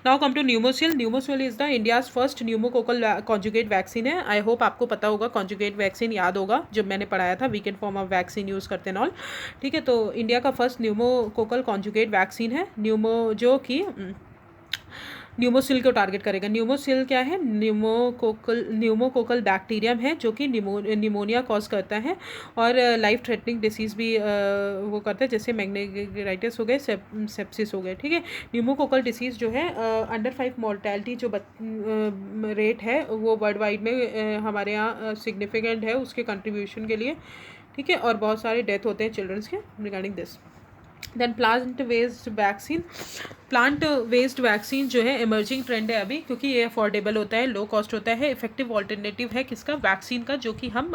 Now come to Pneumosil. Pneumosil is the India's first pneumococcal conjugate vaccine है। आई होप आपको पता होगा, कॉन्जुगेट वैक्सीन याद होगा जब मैंने पढ़ाया था, weekend form of vaccine use करते हैं ऑल, ठीक है। तो इंडिया का फर्स्ट न्यूमोकोकल कॉन्जुगेट वैक्सीन है, जो कि न्यूमोसिल को टारगेट करेगा। न्यूमोसिल क्या है? न्यूमोकोकल बैक्टीरियम है जो कि निमोनिया कॉज करता है और लाइफ थ्रेटनिंग डिसीज़ भी वो करता है, जैसे मेनिंजाइटिस हो गए, सेप्सिस हो गए, ठीक है। न्यूमोकोकल डिसीज़ जो है अंडर 5 मोर्टेलिटी जो रेट है वो वर्ल्ड वाइड में हमारे यहाँ सिग्निफिकेंट है उसके कंट्रीब्यूशन के लिए, ठीक है, और बहुत सारे डेथ होते हैं चिल्ड्रंस के regarding this. Then plant based vaccine जो है इमर्जिंग ट्रेंड है अभी, क्योंकि ये अफोर्डेबल होता है, लो कॉस्ट होता है, इफेक्टिव ऑल्टरनेटिव है किसका? वैक्सीन का, जो कि हम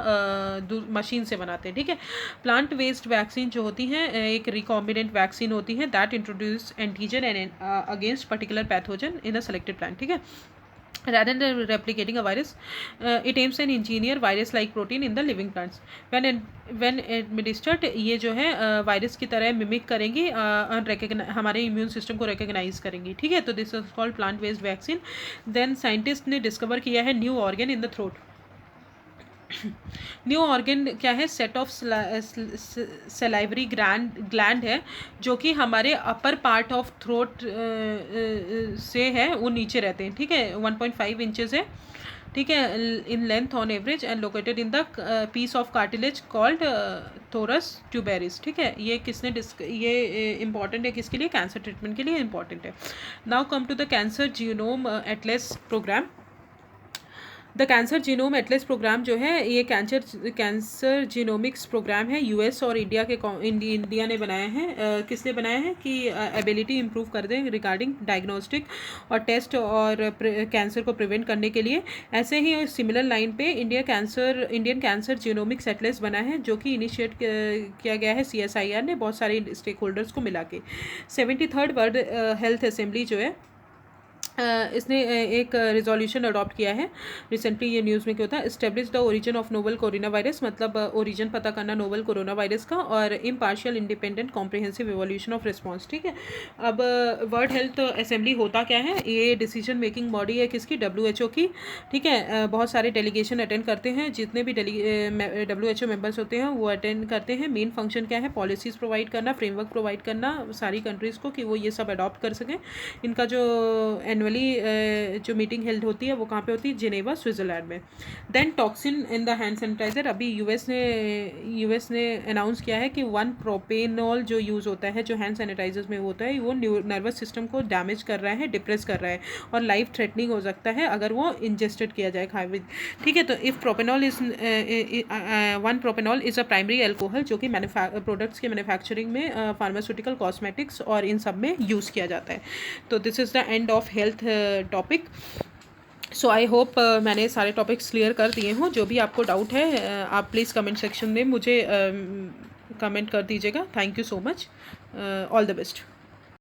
मशीन से बनाते हैं, ठीक है। प्लांट वेस्ड वैक्सीन जो होती हैं एक रिकॉम्बिनेंट वैक्सीन होती हैं that introduce antigen and against particular pathogen in a selected plant, ठीक है। Rather than replicating a virus, it aims an engineer virus-like protein in the living plants. When administered, ये जो है वायरस की तरह mimic करेंगी, हमारे इम्यून सिस्टम को रिकॉग्नाइज करेंगी, ठीक है। तो this is called plant based vaccine. Then scientist ने डिस्कवर किया है new organ in the throat. New organ क्या है? सेट ऑफ सलाइवरी ग्लैंड है जो कि हमारे अपर पार्ट ऑफ थ्रोट से है, वो नीचे रहते हैं, ठीक है। 1.5 इंचेस है, ठीक है, in length on average and located in the piece of cartilage called torus tubarius, ठीक है। ये ये इंपॉर्टेंट है किसके लिए? कैंसर ट्रीटमेंट के लिए इंपॉर्टेंट है। Now come to the cancer genome atlas programme. The cancer genome atlas programme जो है ये कैंसर जीनोमिक्स प्रोग्राम है, यूएस और इंडिया ने बनाया है। किसने बनाया है? कि एबिलिटी इंप्रूव कर दें रिगार्डिंग डायग्नोस्टिक और टेस्ट और कैंसर को प्रिवेंट करने के लिए। ऐसे ही सिमिलर लाइन पे इंडियन कैंसर जीनोमिक्स एटलस बना है जो कि इनिशिएट किया गया है CSIR ने बहुत सारे स्टेक होल्डर्स को मिला के। 73rd वर्ल्ड हेल्थ असेंबली जो है इसने एक रिजोल्यूशन अडॉप्ट किया है रिसेंटली, ये न्यूज़ में क्या होता है? Establish the origin of novel corona virus, मतलब ओरिजिन पता करना नोवल कोरोना वायरस का, और impartial independent comprehensive evolution of response, ठीक है। अब वर्ल्ड हेल्थ असेंबली होता क्या है? ये डिसीजन मेकिंग बॉडी है किसकी? WHO की, ठीक है। बहुत सारे डेलीगेशन अटेंड करते हैं, जितने भी WHO मेंबर्स होते हैं वो अटेंड करते हैं। मेन फंक्शन क्या है? पॉलिसीज़ प्रोवाइड करना, फ्रेमवर्क प्रोवाइड करना सारी कंट्रीज़ को कि वो ये सब अडॉप्ट कर सकें। इनका जो जो मीटिंग हेल्ड होती है वो कहाँ पे होती है? जिनेवा, स्विट्ज़रलैंड में। Then toxin in the hand sanitizer. अभी यूएस ने अनाउंस किया है कि 1 प्रोपेनॉल जो यूज़ होता है, जो हैंड सैनिटाइजर्स में होता है, वो नर्वस सिस्टम को डैमेज कर रहा है, डिप्रेस कर रहा है और लाइफ थ्रेटनिंग हो सकता है अगर वो इंजेस्टेड किया जाए खाए, ठीक है। तो if propanol is 1 propanol is a primary alcohol जो कि प्रोडक्ट्स के मैन्युफैक्चरिंग में, फार्मास्यूटिकल, कॉस्मेटिक्स और इन सब में यूज़ किया जाता है। तो this is the end of health topic. So I hope मैंने सारे टॉपिक्स क्लियर कर दिए हों। जो भी आपको डाउट है आप प्लीज़ कमेंट सेक्शन में मुझे कमेंट कर दीजिएगा। Thank you so much, all the best.